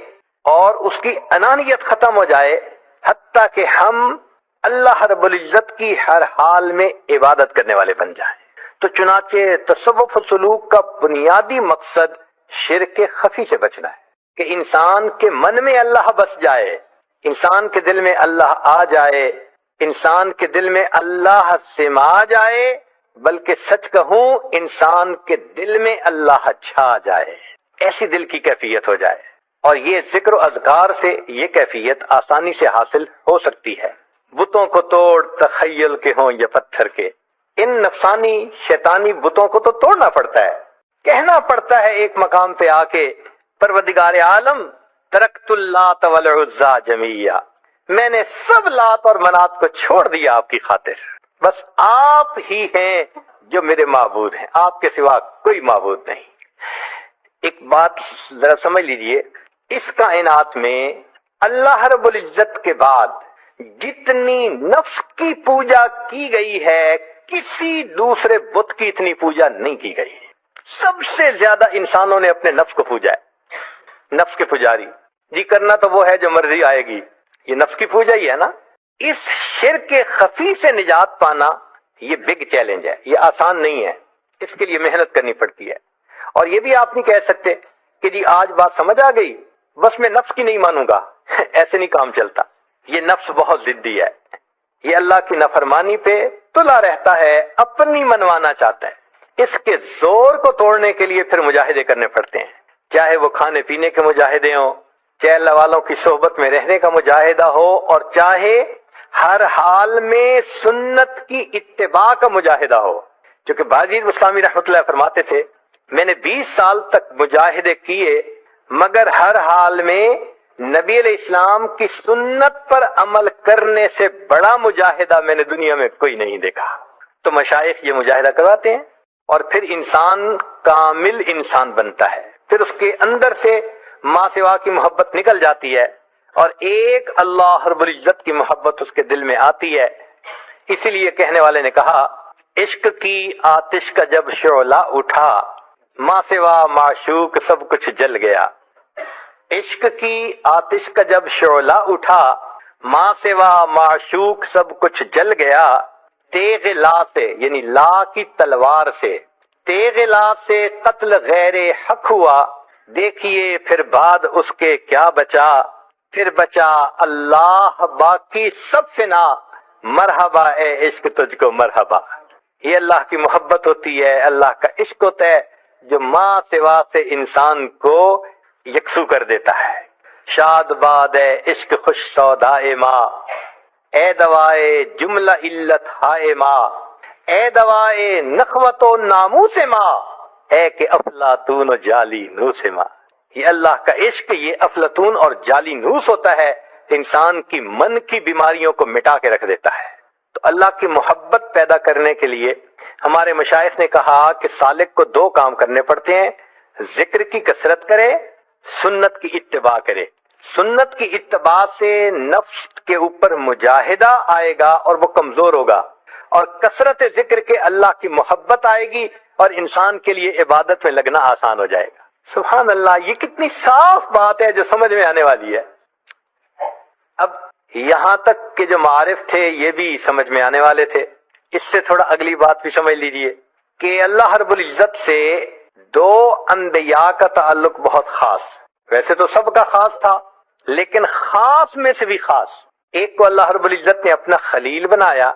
اور اس کی انانیت ختم ہو جائے، حتیٰ کہ ہم اللہ رب العزت کی ہر حال میں عبادت کرنے والے بن جائیں۔ تو چنانچہ تصوف و سلوک کا بنیادی مقصد شرک خفی سے بچنا ہے، کہ انسان کے من میں اللہ بس جائے، انسان کے دل میں اللہ آ جائے، انسان کے دل میں اللہ سما جائے، بلکہ سچ کہوں انسان کے دل میں اللہ چھا جائے، ایسی دل کی کیفیت ہو جائے۔ اور یہ ذکر و اذکار سے یہ کیفیت آسانی سے حاصل ہو سکتی ہے۔ بتوں کو توڑ تخیل کے ہوں یا پتھر کے، ان نفسانی شیطانی بتوں کو تو توڑنا پڑتا ہے، کہنا پڑتا ہے ایک مقام پہ آ کے، پروردگار عالم ترکت اللات والعزی جمیعا، میں نے سب لات اور منات کو چھوڑ دیا آپ کی خاطر، بس آپ ہی ہیں جو میرے معبود ہیں، آپ کے سوا کوئی معبود نہیں۔ ایک بات ذرا سمجھ لیجئے، اس کائنات میں اللہ رب العزت کے بعد جتنی نفس کی پوجا کی گئی ہے، کسی دوسرے بت کی اتنی پوجا نہیں کی گئی۔ سب سے زیادہ انسانوں نے اپنے نفس کو پوجا ہے، نفس کے پجاری، جی کرنا تو وہ ہے جو مرضی آئے گی، یہ نفس کی پوجا ہی ہے نا۔ اس شرک خفی سے نجات پانا یہ بگ چیلنج ہے، یہ آسان نہیں ہے، اس کے لیے محنت کرنی پڑتی ہے۔ اور یہ بھی آپ نہیں کہہ سکتے کہ جی آج بات سمجھ آ گئی بس میں نفس کی نہیں مانوں گا، ایسے نہیں کام چلتا۔ یہ نفس بہت ضدی ہے، یہ اللہ کی نافرمانی پہ تلا رہتا ہے، اپنی منوانا چاہتا ہے۔ اس کے زور کو توڑنے کے لیے پھر مجاہدے کرنے پڑتے ہیں، چاہے وہ کھانے پینے کے مجاہدے ہوں، چاہے اللہ والوں کی صحبت میں رہنے کا مجاہدہ ہو، اور چاہے ہر حال میں سنت کی اتباع کا مجاہدہ ہو۔ چونکہ باجی اسلامی رحمۃ اللہ فرماتے تھے، میں نے 20 سال تک مجاہدے کیے مگر ہر حال میں نبی علیہ السلام کی سنت پر عمل کرنے سے بڑا مجاہدہ میں نے دنیا میں کوئی نہیں دیکھا۔ تو مشائخ یہ مجاہدہ کرواتے ہیں، اور پھر انسان کامل انسان بنتا ہے، پھر اس کے اندر سے ماں سوا کی محبت نکل جاتی ہے، اور ایک اللہ رب العزت کی محبت اس کے دل میں آتی ہے۔ اسی لیے کہنے والے نے کہا، عشق کی آتش کا جب شعلہ اٹھا، ماں سوا معشوق سب کچھ جل گیا۔ عشق کی آتش کا جب شعلہ اٹھا، ماں سوا معشوق سب کچھ جل گیا۔ تیغ لا سے، یعنی لا کی تلوار سے، تیغ لا سے قتل غیر حق ہوا، دیکھیے پھر بعد اس کے کیا بچا، پھر بچا اللہ باقی سب فنا، مرحبا اے عشق تجھ کو مرحبا۔ یہ اللہ کی محبت ہوتی ہے، اللہ کا عشق ہوتا ہے جو ماں سوا سے انسان کو یکسو کر دیتا ہے۔ شاد باد اے عشق خوش سودائے ماں، اے دوائے جملہ علت ہائے ماں، اے دوائے نخوت و ناموس ماں، اے کہ افلاطون و جالی نوس ماں۔ یہ اللہ کا عشق یہ افلاطون اور جالی نوس ہوتا ہے، انسان کی من کی بیماریوں کو مٹا کے رکھ دیتا ہے۔ تو اللہ کی محبت پیدا کرنے کے لیے ہمارے مشائخ نے کہا کہ سالک کو 2 کام کرنے پڑتے ہیں، ذکر کی کثرت کرے، سنت کی اتباع کرے۔ سنت کی اتباع سے نفس کے اوپر مجاہدہ آئے گا اور وہ کمزور ہوگا، اور کثرت ذکر کے اللہ کی محبت آئے گی اور انسان کے لیے عبادت میں لگنا آسان ہو جائے گا۔ سبحان اللہ، یہ کتنی صاف بات ہے جو سمجھ میں آنے والی ہے۔ اب یہاں تک کہ جو معارف تھے یہ بھی سمجھ میں آنے والے تھے، اس سے تھوڑا اگلی بات بھی سمجھ لیجئے کہ اللہ رب العزت سے 2 انبیاء کا تعلق بہت خاص، ویسے تو سب کا خاص تھا لیکن خاص میں سے بھی خاص۔ ایک کو اللہ رب العزت نے اپنا خلیل بنایا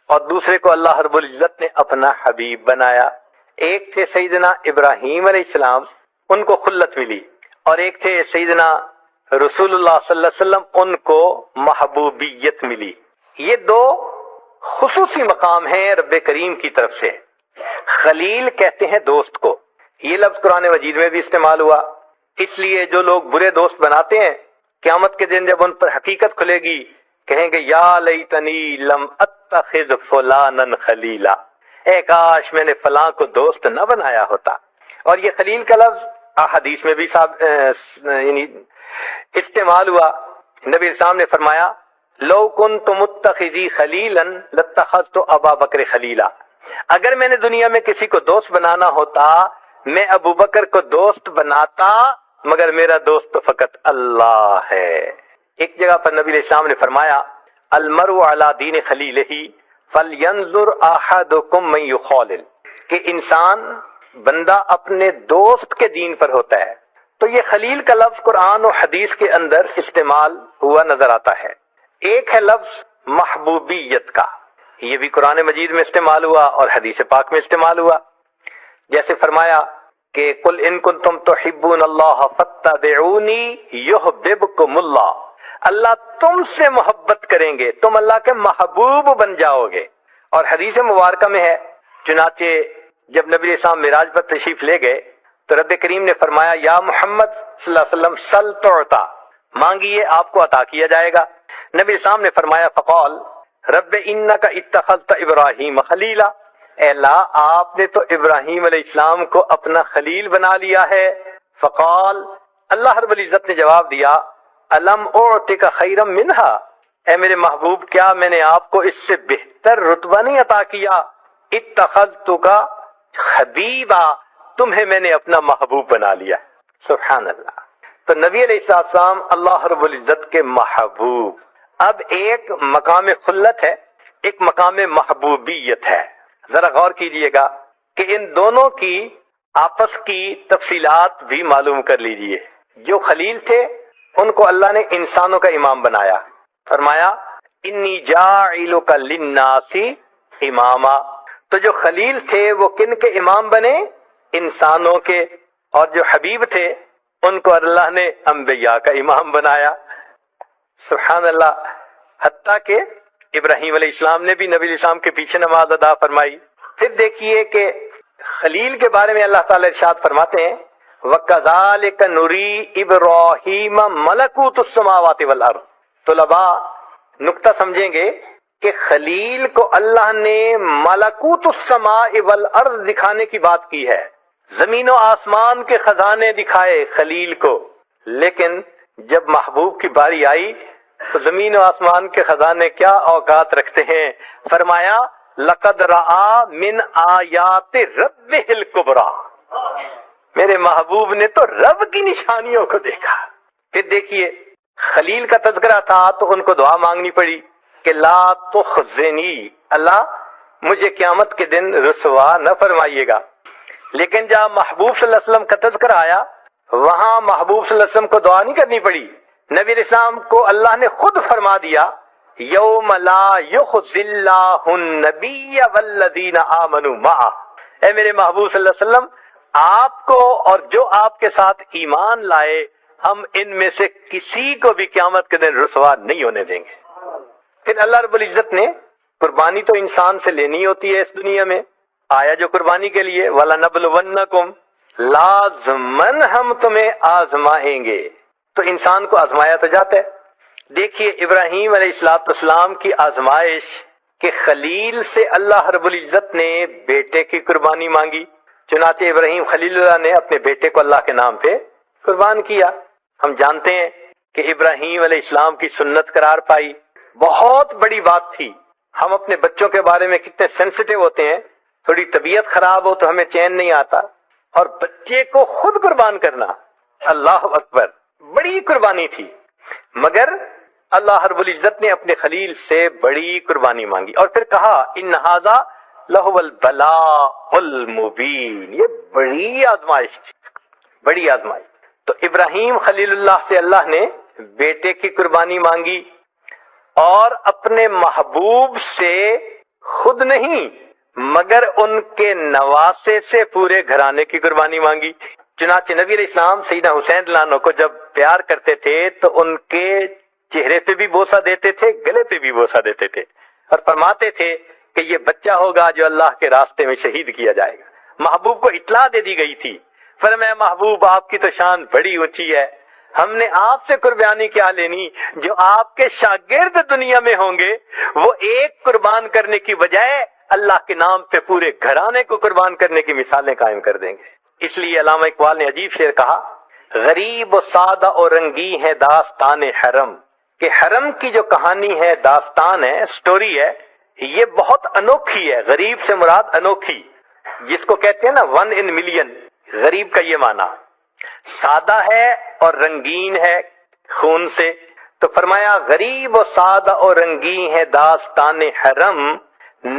اور دوسرے کو اللہ رب العزت نے اپنا حبیب بنایا۔ ایک تھے سیدنا ابراہیم علیہ السلام، ان کو خلت ملی، اور ایک تھے سیدنا رسول اللہ صلی اللہ علیہ وسلم، ان کو محبوبیت ملی۔ یہ 2 خصوصی مقام ہیں رب کریم کی طرف سے۔ خلیل کہتے ہیں دوست کو، یہ لفظ قرآن مجید میں بھی استعمال ہوا، اس لیے جو لوگ برے دوست بناتے ہیں قیامت کے دن جب ان پر حقیقت کھلے گی کہیں گے یا لیتنی لم اتخذ فلانا خلیلا، اے کاش میں نے فلاں کو دوست نہ بنایا ہوتا۔ اور یہ خلیل کا لفظ احادیث میں بھی یعنی استعمال ہوا۔ نبی اسلام نے فرمایا لو کنت متخذی خلیلا لاتخذت ابا بکر خلیلا، اگر میں نے دنیا میں کسی کو دوست بنانا ہوتا میں ابو بکر کو دوست بناتا، مگر میرا دوست تو فقط اللہ ہے۔ ایک جگہ پر نبی علیہ السلام نے فرمایا المرء علی دین خلیلہ فلینظر احدکم من یخالل، کہ انسان بندہ اپنے دوست کے دین پر ہوتا ہے۔ تو یہ خلیل کا لفظ قرآن و حدیث کے اندر استعمال ہوا نظر آتا ہے۔ ایک ہے لفظ محبوبیت کا، یہ بھی قرآن مجید میں استعمال ہوا اور حدیث پاک میں استعمال ہوا، جیسے فرمایا کہ قل ان کنتم تحبون اللہ فاتبعونی یحببکم اللہ، اللہ تم سے محبت کریں گے، تم اللہ کے محبوب بن جاؤ گے۔ اور حدیث مبارکہ میں ہے، چنانچہ جب نبی علیہ السلام معراج پر تشریف لے گئے تو رب کریم نے فرمایا یا محمد صلی اللہ علیہ وسلم سل تعطا، مانگیے آپ کو عطا کیا جائے گا۔ نبی علیہ السلام نے فرمایا فقال رب انک اتخذت ابراہیم خلیلا، اے اللہ آپ نے تو ابراہیم علیہ السلام کو اپنا خلیل بنا لیا ہے۔ فقال، اللہ رب العزت نے جواب دیا الم اعطک خیرا منہا، اے میرے محبوب کیا میں نے آپ کو اس سے بہتر رتبہ نہیں عطا کیا؟ اتخذتک حبیبا، تمہیں میں نے اپنا محبوب بنا لیا۔ سبحان اللہ۔ تو نبی علیہ السلام اللہ رب العزت کے محبوب۔ اب ایک مقام خلت ہے، ایک مقام محبوبیت ہے۔ ذرا غور کیجئے گا کہ ان دونوں کی آپس کی تفصیلات بھی معلوم کر لیجئے۔ جو خلیل تھے ان کو اللہ نے انسانوں کا امام بنایا، فرمایا انی جاعلک للناس اماما۔ تو جو خلیل تھے وہ کن کے امام بنے؟ انسانوں کے۔ اور جو حبیب تھے ان کو اللہ نے انبیاء کا امام بنایا۔ سبحان اللہ۔ حتیٰ کہ ابراہیم علیہ السلام نے بھی نبی علیہ السلام کے پیچھے نماز ادا فرمائی۔ پھر دیکھیے کہ خلیل کے بارے میں اللہ تعالی ارشاد فرماتے ہیں وَكَذَلِكَ نُرِي إِبْرَاهِيمَ مَلَكُوتُ السَّمَاوَاتِ وَالْأَرْضِ۔ طلباء نقطہ سمجھیں گے کہ خلیل کو اللہ نے ملکوت السماء والارض دکھانے کی بات کی ہے، زمین و آسمان کے خزانے دکھائے خلیل کو، لیکن جب محبوب کی باری آئی تو زمین و آسمان کے خزانے کیا اوقات رکھتے ہیں؟ فرمایا لقد رآ من آیات ربہ الکبریٰ، میرے محبوب نے تو رب کی نشانیوں کو دیکھا۔ پھر دیکھیے خلیل کا تذکرہ تھا تو ان کو دعا مانگنی پڑی کہ لا تخزنی، اللہ مجھے قیامت کے دن رسوا نہ فرمائیے گا۔ لیکن جہاں محبوب صلی اللہ علیہ وسلم کا تذکرہ آیا وہاں محبوب صلی اللہ علیہ وسلم کو دعا نہیں کرنی پڑی، نبی علیہ السلام کو اللہ نے خود فرما دیا یوم لا یخزی اللہ النبی والذین آمنوا معہ، اے میرے محبوب صلی اللہ علیہ وسلم آپ کو اور جو آپ کے ساتھ ایمان لائے ہم ان میں سے کسی کو بھی قیامت کے دن رسوا نہیں ہونے دیں گے۔ پھر اللہ رب العزت نے قربانی تو انسان سے لینی ہوتی ہے اس دنیا میں، آیا جو قربانی کے لیے وَلَنَبْلُوَنَّكُمْ، لازماً ہم تمہیں آزمائیں گے، تو انسان کو آزمایا تو جاتا ہے۔ دیکھیے ابراہیم علیہ السلام کی آزمائش کہ خلیل سے اللہ رب العزت نے بیٹے کی قربانی مانگی، چنانچہ ابراہیم خلیل اللہ نے اپنے بیٹے کو اللہ کے نام پہ قربان کیا۔ ہم جانتے ہیں کہ ابراہیم علیہ السلام کی سنت قرار پائی، بہت بڑی بات تھی۔ ہم اپنے بچوں کے بارے میں کتنے سینسٹیو ہوتے ہیں، تھوڑی طبیعت خراب ہو تو ہمیں چین نہیں آتا، اور بچے کو خود قربان کرنا، اللہ اکبر، بڑی قربانی تھی۔ مگر اللہ رب العزت نے اپنے خلیل سے بڑی قربانی مانگی اور پھر کہا ان ھذا لہو البلاء المبین، یہ بڑی آزمائش تھی، بڑی آزمائش۔ تو ابراہیم خلیل اللہ سے اللہ نے بیٹے کی قربانی مانگی اور اپنے محبوب سے خود نہیں مگر ان کے نواسے سے پورے گھرانے کی قربانی مانگی۔ چنانچہ نبی علیہ السلام سیدنا حسین لانو کو جب پیار کرتے تھے تو ان کے چہرے پہ بھی بوسہ دیتے تھے، گلے پہ بھی بوسہ دیتے تھے، اور فرماتے تھے کہ یہ بچہ ہوگا جو اللہ کے راستے میں شہید کیا جائے گا۔ محبوب کو اطلاع دے دی گئی تھی، فرمایا محبوب آپ کی تو شان بڑی اونچی ہے، ہم نے آپ سے قربانی کیا لینی؟ جو آپ کے شاگرد دنیا میں ہوں گے وہ ایک قربان کرنے کی بجائے اللہ کے نام پہ پورے گھرانے کو قربان کرنے کی مثالیں قائم کر دیں گے۔ اس لیے علامہ اقبال نے عجیب شعر کہا، غریب و سادہ اور رنگی ہے داستان حرم، کہ حرم کی جو کہانی ہے، داستان ہے، سٹوری ہے، یہ بہت انوکھی ہے۔ غریب سے مراد انوکھی، جس کو کہتے ہیں نا 1 in million، غریب کا یہ معنی۔ سادہ ہے اور رنگین ہے خون سے، تو فرمایا غریب و سادہ اور رنگین ہے داستان حرم،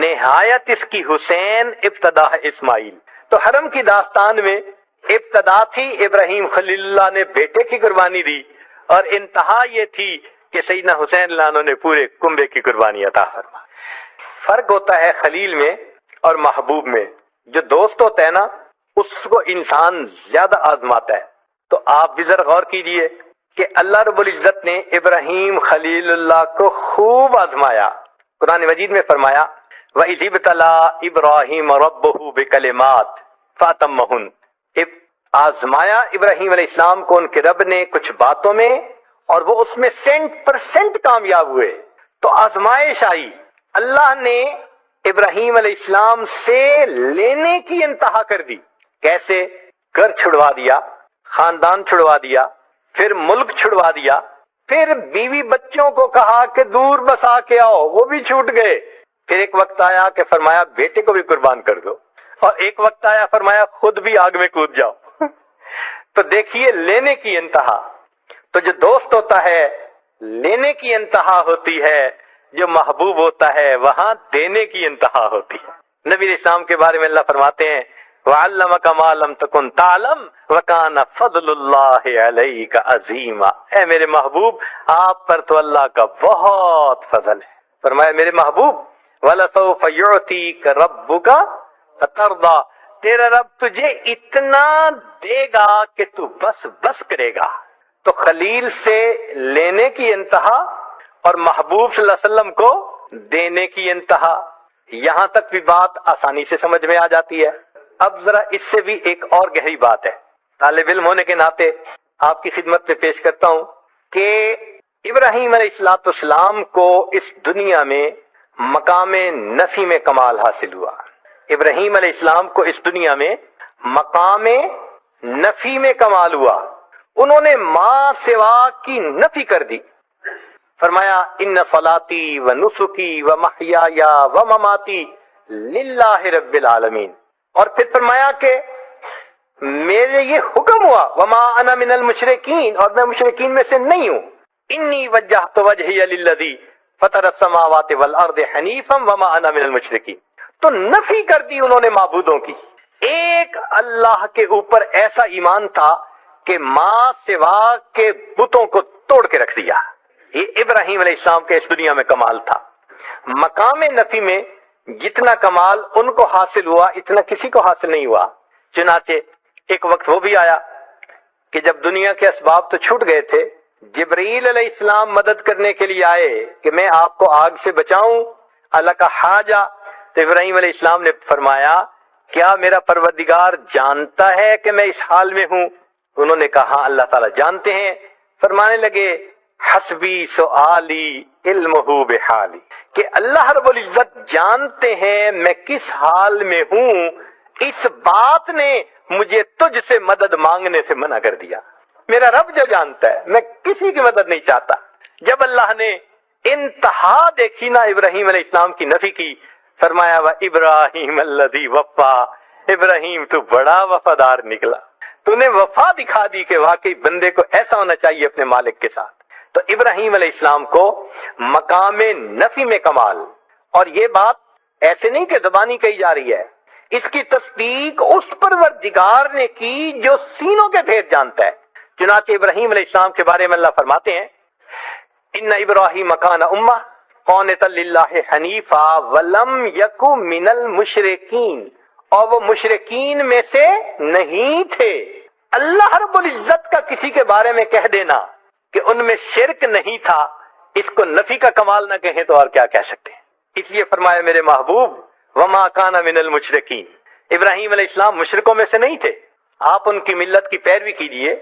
نہایت اس کی حسین ابتدا ہے اسماعیل۔ تو حرم کی داستان میں ابتدا تھی ابراہیم خلیل اللہ نے بیٹے کی قربانی دی، اور انتہا یہ تھی کہ سیدنا حسین لانو نے پورے کنبے کی قربانی عطا فرما۔ فرق ہوتا ہے خلیل میں اور محبوب میں۔ جو دوست ہوتا ہے نا اس کو انسان زیادہ آزماتا ہے۔ تو آپ بھی ذرا غور کیجئے کہ اللہ رب العزت نے ابراہیم خلیل اللہ کو خوب آزمایا۔ قرآن مجید میں فرمایا وَإِذِ ابْتَلَىٰ إِبْرَاهِيمَ رَبُّهُ بِكَلِمَاتٍ فَأَتَمَّهُنَّ، آزمایا ابراہیم علیہ السلام کو ان کے رب نے کچھ باتوں میں، اور وہ اس میں 100% کامیاب ہوئے۔ تو آزمائش آئی، اللہ نے ابراہیم علیہ السلام سے لینے کی انتہا کر دی۔ کیسے؟ گھر چھڑوا دیا، خاندان چھڑوا دیا، پھر ملک چھڑوا دیا، پھر بیوی بچوں کو کہا کہ دور بسا کے آؤ، وہ بھی چھوٹ گئے۔ پھر ایک وقت آیا کہ فرمایا بیٹے کو بھی قربان کر دو، اور ایک وقت آیا فرمایا خود بھی آگ میں کود جاؤ۔ تو دیکھیے لینے کی انتہا۔ تو جو دوست ہوتا ہے لینے کی انتہا ہوتی ہے، جو محبوب ہوتا ہے وہاں دینے کی انتہا ہوتی ہے۔ نبی علیہ السلام کے بارے میں اللہ فرماتے ہیں وَعَلَّمَكَ مَا لَمْ تَكُنْ تَعْلَمْ وَكَانَ فَضْلُ اللَّهِ عَلَيْكَ عَظِيمًا۔ اے میرے محبوب آپ پر تو اللہ کا بہت فضل ہے۔ فرمایا میرے محبوب وَلَسَوْفَ يُعْتِيكَ رَبُّكَ فَتَرْضَىٰ، تیرا رب تجھے اتنا دے گا کہ تو بس کرے گا۔ تو خلیل سے لینے کی انتہا اور محبوب صلی اللہ علیہ وسلم کو دینے کی انتہا، یہاں تک بھی بات آسانی سے سمجھ میں آ جاتی ہے۔ اب ذرا اس سے بھی ایک اور گہری بات ہے، طالب علم ہونے کے ناطے آپ کی خدمت میں پیش کرتا ہوں کہ ابراہیم علیہ السلام کو اس دنیا میں مقام نفی میں کمال حاصل ہوا۔ ابراہیم علیہ السلام کو اس دنیا میں مقام نفی میں کمال ہوا۔ انہوں نے ماں سوا کی نفی کر دی۔ فرمایا ان صلاتی و نسکی و محیای و مماتی للہ رب العالمین، اور پھر فرمایا کہ میرے یہ حکم ہوا وما انا من المشرکین، اور میں مشرکین میں سے نہیں ہوں۔ انی وجہت وجہی للذی فطر السماوات والارض حنیفا وما انا من المشرکین۔ تو نفی کر دی انہوں نے معبودوں کی۔ ایک اللہ کے اوپر ایسا ایمان تھا کہ ماں سوا کے بتوں کو توڑ کے رکھ دیا۔ یہ ابراہیم علیہ السلام کے اس دنیا میں کمال تھا۔ مقام نفی میں جتنا کمال ان کو حاصل ہوا اتنا کسی کو حاصل نہیں ہوا۔ چنانچہ ایک وقت وہ بھی آیا کہ جب دنیا کے اسباب تو چھوٹ گئے تھے، جبرائیل علیہ السلام مدد کرنے کے لیے آئے کہ میں آپ کو آگ سے بچاؤں، اللہ کا حاجہ۔ تو ابراہیم علیہ السلام نے فرمایا کیا میرا پروردگار جانتا ہے کہ میں اس حال میں ہوں؟ انہوں نے کہا اللہ تعالیٰ جانتے ہیں۔ فرمانے لگے حسبی سؤالی علمہ بحالی، کہ اللہ رب العزت جانتے ہیں میں کس حال میں ہوں، اس بات نے مجھے تجھ سے مدد مانگنے سے منع کر دیا۔ میرا رب جو جانتا ہے میں کسی کی مدد نہیں چاہتا۔ جب اللہ نے انتہا دیکھی نا ابراہیم علیہ السلام کی نفی کی، فرمایا ابراہیم الذی وفا، ابراہیم تو بڑا وفادار نکلا، تو نے وفا دکھا دی کہ واقعی بندے کو ایسا ہونا چاہیے اپنے مالک کے ساتھ۔ تو ابراہیم علیہ السلام کو مقام نفی میں کمال، اور یہ بات ایسے نہیں کہ زبانی کہی جا رہی ہے، اس کی تصدیق اس پروردگار نے کی جو سینوں کے بھید جانتا ہے۔ چنانچہ ابراہیم علیہ السلام کے بارے میں اللہ فرماتے ہیں ان ابراہیم کان امہ قانتا للہ حنیفا ولم یک من المشرکین، اور وہ مشرکین میں سے نہیں تھے۔ اللہ رب العزت کا کسی کے بارے میں کہہ دینا کہ ان میں شرک نہیں تھا، اس کو نفی کا کمال نہ کہیں تو اور کیا کہہ سکتے ہیں۔ اس لیے فرمایا میرے محبوب وما کان من المشرکین، ابراہیم علیہ السلام مشرکوں میں سے نہیں تھے۔ آپ ان کی ملت کی پیروی کیجئے،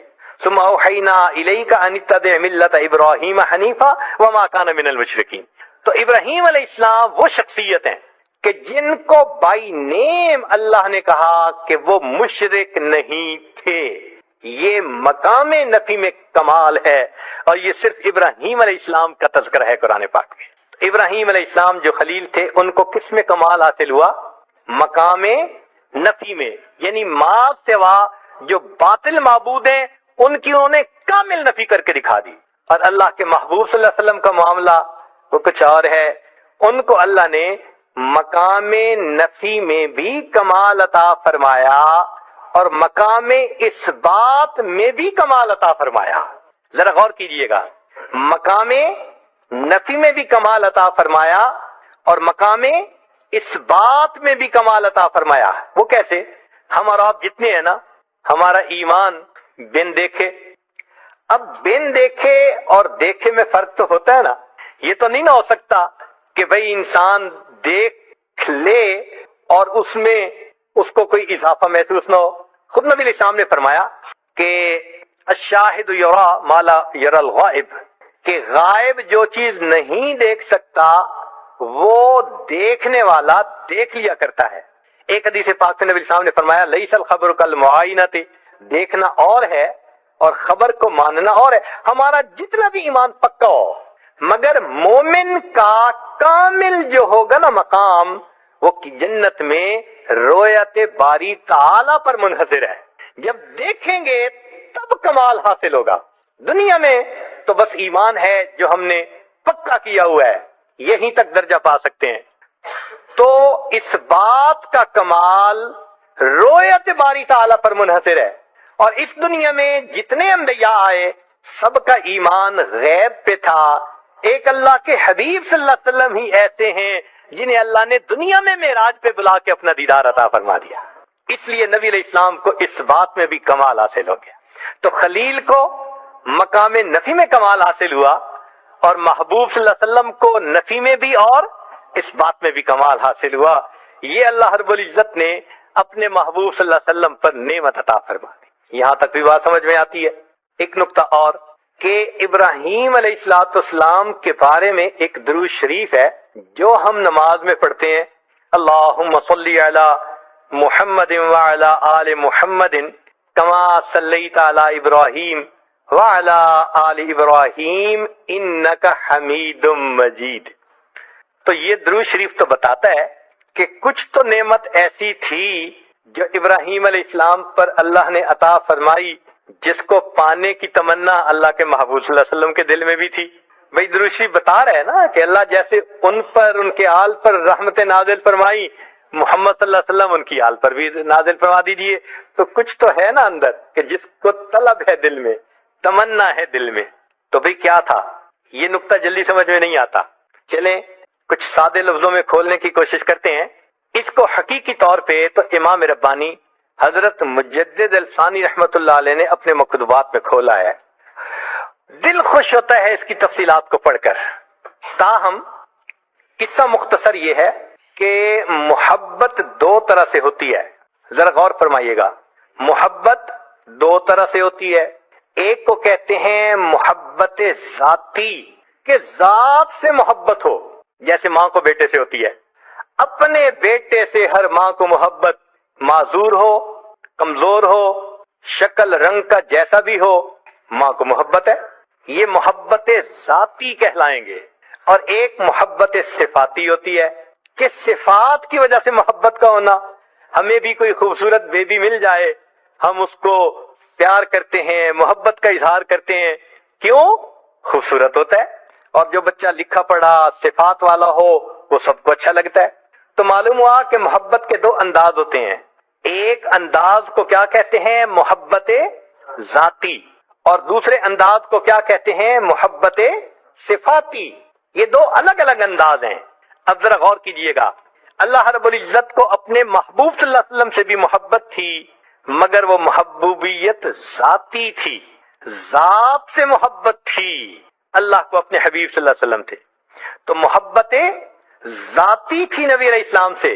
ثم اوحینا الیک ان اتبع ملت ابراہیم حنیفا وما کان من المشرکین. تو ابراہیم علیہ السلام وہ شخصیت ہیں کہ جن کو بائی نیم اللہ نے کہا کہ وہ مشرک نہیں تھے. یہ مقام نفی میں کمال ہے، اور یہ صرف ابراہیم علیہ السلام کا تذکرہ ہے قرآن پاک میں. ابراہیم علیہ السلام جو خلیل تھے ان کو کس میں کمال حاصل ہوا؟ مقام نفی میں، یعنی ماں سوا جو باطل معبود ہیں ان کی انہوں نے کامل نفی کر کے دکھا دی. اور اللہ کے محبوب صلی اللہ علیہ وسلم کا معاملہ وہ کچھ اور ہے. ان کو اللہ نے مقام نفی میں بھی کمال عطا فرمایا اور مقام اثبات میں بھی کمال عطا فرمایا. ذرا غور کیجئے گا، مقام نفی میں بھی کمال عطا فرمایا اور مقام اثبات میں بھی کمال عطا فرمایا. وہ کیسے؟ ہم اور آپ جتنے ہیں نا، ہمارا ایمان بن دیکھے. اب بن دیکھے اور دیکھے میں فرق تو ہوتا ہے نا. یہ تو نہیں نہ ہو سکتا کہ بھئی انسان دیکھ لے اور اس میں اس کو کوئی اضافہ محسوس نہ ہو. خود نبی علیہ السلام نے فرمایا کہ الشاہد یرا ما لا یرا الغائب، کہ غائب جو چیز نہیں دیکھ سکتا وہ دیکھنے والا دیکھ لیا کرتا ہے. ایک حدیث پاک میں نبی علیہ السلام نے فرمایا لیس الخبر کالمعائنۃ، دیکھنا اور ہے اور خبر کو ماننا اور ہے. ہمارا جتنا بھی ایمان پکا ہو مگر مومن کا کامل جو ہوگا نا مقام، وہ جنت میں رویت باری تعالی پر منحصر ہے. جب دیکھیں گے تب کمال حاصل ہوگا. دنیا میں تو بس ایمان ہے جو ہم نے پکا کیا ہوا ہے، یہیں تک درجہ پا سکتے ہیں. تو اس بات کا کمال رویت باری تعالی پر منحصر ہے. اور اس دنیا میں جتنے انبیاء آئے سب کا ایمان غیب پہ تھا. ایک اللہ کے حبیب صلی اللہ علیہ وسلم ہی ایسے ہیں جنہیں اللہ نے دنیا میں معراج پہ بلا کے اپنا دیدار عطا فرما دیا. اس لیے نبی علیہ السلام کو اس بات میں بھی کمال حاصل ہو گیا. تو خلیل کو مقام نفی میں کمال حاصل ہوا اور محبوب صلی اللہ علیہ وسلم کو نفی میں بھی اور اس بات میں بھی کمال حاصل ہوا. یہ اللہ رب العزت نے اپنے محبوب صلی اللہ علیہ وسلم پر نعمت عطا فرما دی. یہاں تک بھی بات سمجھ میں آتی ہے. ایک نقطہ اور کہ ابراہیم علیہ السلام کے بارے میں ایک درود شریف ہے جو ہم نماز میں پڑھتے ہیں. اللہم صلی علی محمد وعلی آل محمد کما صلیت علی ابراہیم وعلی آل ابراہیم انک حمید مجید. تو یہ درود شریف تو بتاتا ہے کہ کچھ تو نعمت ایسی تھی جو ابراہیم علیہ السلام پر اللہ نے عطا فرمائی جس کو پانے کی تمنا اللہ کے محبوب صلی اللہ علیہ وسلم کے دل میں بھی تھی. بھائی درود شریف بتا رہے ہیں نا کہ اللہ جیسے ان پر ان کے آل پر رحمت نازل فرمائی، محمد صلی اللہ علیہ وسلم ان کی آل پر بھی نازل فرما دیجئے. تو کچھ تو ہے نا اندر کہ جس کو طلب ہے دل میں، تمنا ہے دل میں. تو بھئی کیا تھا؟ یہ نقطہ جلدی سمجھ میں نہیں آتا. چلیں کچھ سادے لفظوں میں کھولنے کی کوشش کرتے ہیں. اس کو حقیقی طور پہ تو امام ربانی حضرت مجدد الثانی رحمت اللہ علیہ نے اپنے مکتوبات میں کھولا ہے. دل خوش ہوتا ہے اس کی تفصیلات کو پڑھ کر. تاہم قصہ مختصر یہ ہے کہ محبت دو طرح سے ہوتی ہے. ذرا غور فرمائیے گا. محبت دو طرح سے ہوتی ہے. ایک کو کہتے ہیں محبت ذاتی، کہ ذات سے محبت ہو، جیسے ماں کو بیٹے سے ہوتی ہے. اپنے بیٹے سے ہر ماں کو محبت، معذور ہو، کمزور ہو، شکل رنگ کا جیسا بھی ہو، ماں کو محبت ہے. یہ محبت ذاتی کہلائیں گے. اور ایک محبت صفاتی ہوتی ہے کہ صفات کی وجہ سے محبت کا ہونا. ہمیں بھی کوئی خوبصورت بیبی مل جائے، ہم اس کو پیار کرتے ہیں، محبت کا اظہار کرتے ہیں. کیوں؟ خوبصورت ہوتا ہے. اور جو بچہ لکھا پڑھا صفات والا ہو وہ سب کو اچھا لگتا ہے. تو معلوم ہوا کہ محبت کے دو انداز ہوتے ہیں. ایک انداز کو کیا کہتے ہیں؟ محبت ذاتی. اور دوسرے انداز کو کیا کہتے ہیں؟ محبت صفاتی. یہ دو الگ الگ انداز ہیں. اب ذرا غور کیجئے گا. اللہ رب العزت کو اپنے محبوب صلی اللہ علیہ وسلم سے بھی محبت تھی، مگر وہ محبوبیت ذاتی تھی، ذات سے محبت تھی. اللہ کو اپنے حبیب صلی اللہ علیہ وسلم تھے. تو محبت ذاتی تھی نبی علیہ السلام سے،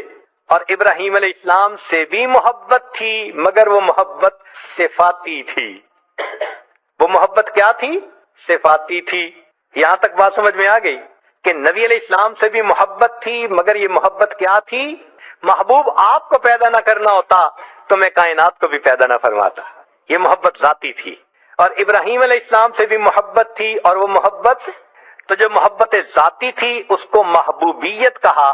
اور ابراہیم علیہ السلام سے بھی محبت تھی، مگر وہ محبت صفاتی تھی. محبت کیا تھی؟ صفاتی تھی۔ یہاں تک بات سمجھ میں آ گئی کہ نبی علیہ السلام سے بھی محبت تھی، مگر یہ محبت کیا تھی؟ محبوب آپ کو پیدا نہ کرنا ہوتا تو میں کائنات کو بھی پیدا نہ فرماتا۔ یہ محبت ذاتی تھی۔ اور ابراہیم علیہ السلام سے بھی محبت تھی، اور وہ محبت تو جو محبت ذاتی تھی اس کو محبوبیت کہا،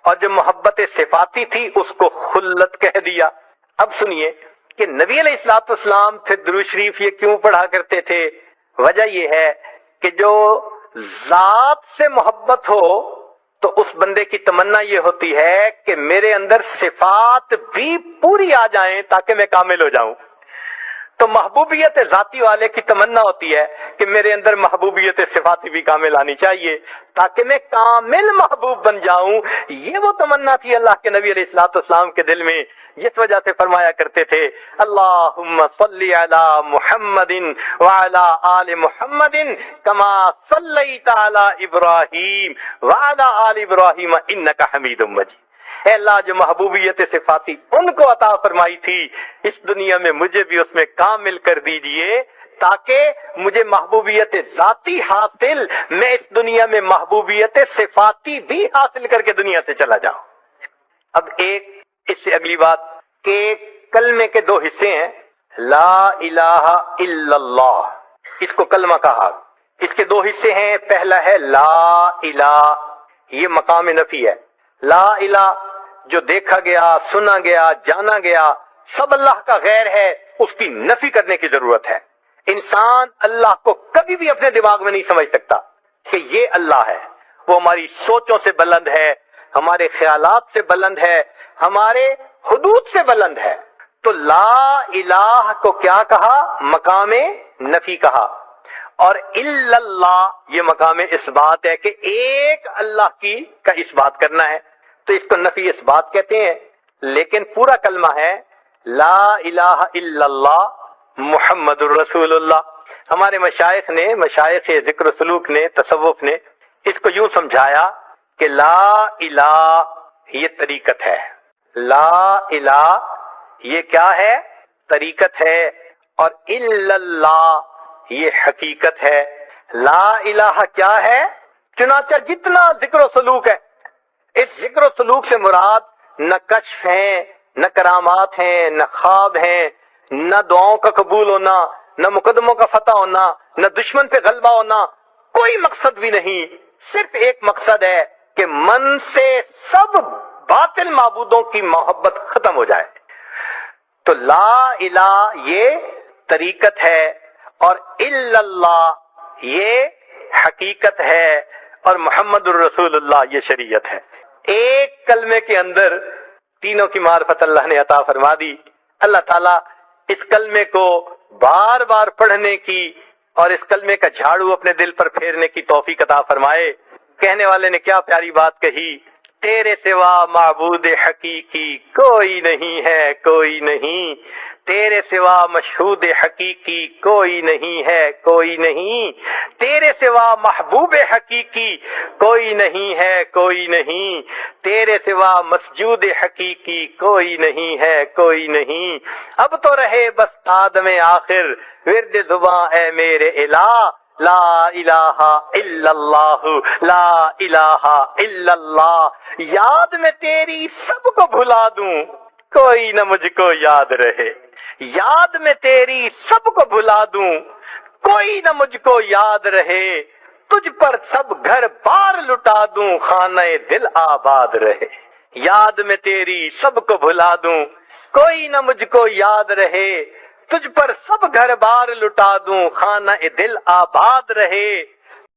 اور جو محبت صفاتی تھی اس کو خلت کہہ دیا۔ اب سنیے کہ نبی علیہ الصلوۃ والسلام پھر درود شریف یہ کیوں پڑھا کرتے تھے؟ وجہ یہ ہے کہ جو ذات سے محبت ہو تو اس بندے کی تمنا یہ ہوتی ہے کہ میرے اندر صفات بھی پوری آ جائیں تاکہ میں کامل ہو جاؤں۔ تو محبوبیت ذاتی والے کی تمنا ہوتی ہے کہ میرے اندر محبوبیت صفاتی بھی کامل آنی چاہیے تاکہ میں کامل محبوب بن جاؤں۔ یہ وہ تمنا تھی اللہ کے نبی علیہ الصلوۃ والسلام کے دل میں، جس وجہ سے فرمایا کرتے تھے اللہم صلی علی محمد وعلی آل محمد کما صلیت علی ابراہیم وعلی آل ابراہیم انک حمید مجید۔ اے اللہ جو محبوبیت صفاتی ان کو عطا فرمائی تھی، اس دنیا میں مجھے بھی اس میں کامل کر دیجئے تاکہ مجھے محبوبیت ذاتی حاصل، میں اس دنیا میں محبوبیت صفاتی بھی حاصل کر کے دنیا سے چلا جاؤں۔ اب ایک اس سے اگلی بات کہ کلمے کے دو حصے ہیں، لا الہ الا اللہ، اس کو کلمہ کہا۔ اس کے دو حصے ہیں، پہلا ہے لا الہ، یہ مقام نفی ہے۔ لا الہ جو دیکھا گیا، سنا گیا، جانا گیا سب اللہ کا غیر ہے، اس کی نفی کرنے کی ضرورت ہے۔ انسان اللہ کو کبھی بھی اپنے دماغ میں نہیں سمجھ سکتا کہ یہ اللہ ہے۔ وہ ہماری سوچوں سے بلند ہے، ہمارے خیالات سے بلند ہے، ہمارے حدود سے بلند ہے۔ تو لا الہ کو کیا کہا؟ مقام نفی کہا۔ اور الا اللہ یہ مقام اس بات ہے کہ ایک اللہ کا اس بات کرنا ہے، تو اس کو نفی اس بات کہتے ہیں۔ لیکن پورا کلمہ ہے لا الہ الا اللہ محمد الرسول اللہ۔ ہمارے مشائخ نے، مشائخ ذکر و سلوک نے، تصوف نے اس کو یوں سمجھایا کہ لا الہ یہ طریقت ہے، لا الہ یہ کیا ہے؟ طریقت ہے، اور الا اللہ یہ حقیقت ہے۔ لا الہ کیا ہے؟ چنانچہ جتنا ذکر و سلوک ہے، اس ذکر و سلوک سے مراد نہ کشف ہیں، نہ کرامات ہیں، نہ خواب ہیں، نہ دعاؤں کا قبول ہونا، نہ مقدموں کا فتح ہونا، نہ دشمن پہ غلبہ ہونا، کوئی مقصد بھی نہیں۔ صرف ایک مقصد ہے کہ من سے سب باطل معبودوں کی محبت ختم ہو جائے۔ تو لا الہ یہ طریقت ہے، اور الا اللہ یہ حقیقت ہے، اور محمد الرسول اللہ یہ شریعت ہے۔ ایک کلمے کے اندر تینوں کی معرفت اللہ نے عطا فرما دی۔ اللہ تعالیٰ اس کلمے کو بار بار پڑھنے کی اور اس کلمے کا جھاڑو اپنے دل پر پھیرنے کی توفیق عطا فرمائے۔ کہنے والے نے کیا پیاری بات کہی، تیرے سوا معبود حقیقی کوئی نہیں ہے، کوئی نہیں، تیرے سوا مشہود حقیقی کوئی نہیں ہے، کوئی نہیں، تیرے سوا محبوب حقیقی کوئی نہیں ہے، کوئی نہیں، تیرے سوا مسجود حقیقی کوئی نہیں ہے، کوئی نہیں۔ اب تو رہے بس آدم آخر ورد زباں اے میرے الہ، لا الہ الا اللہ، لا الہ الا اللہ۔ یاد میں تیری سب کو بھلا دوں، کوئی نہ مجھ کو یاد رہے، یاد میں تیری سب کو بھلا دوں، کوئی نہ مجھ کو یاد رہے، تجھ پر سب گھر بار لٹا دوں، خانہ دل آباد رہے۔ یاد میں تیری سب کو بھلا دوں، کوئی نہ مجھ کو یاد رہے، تجھ پر سب گھر بار لٹا دوں، خانہ دل آباد رہے۔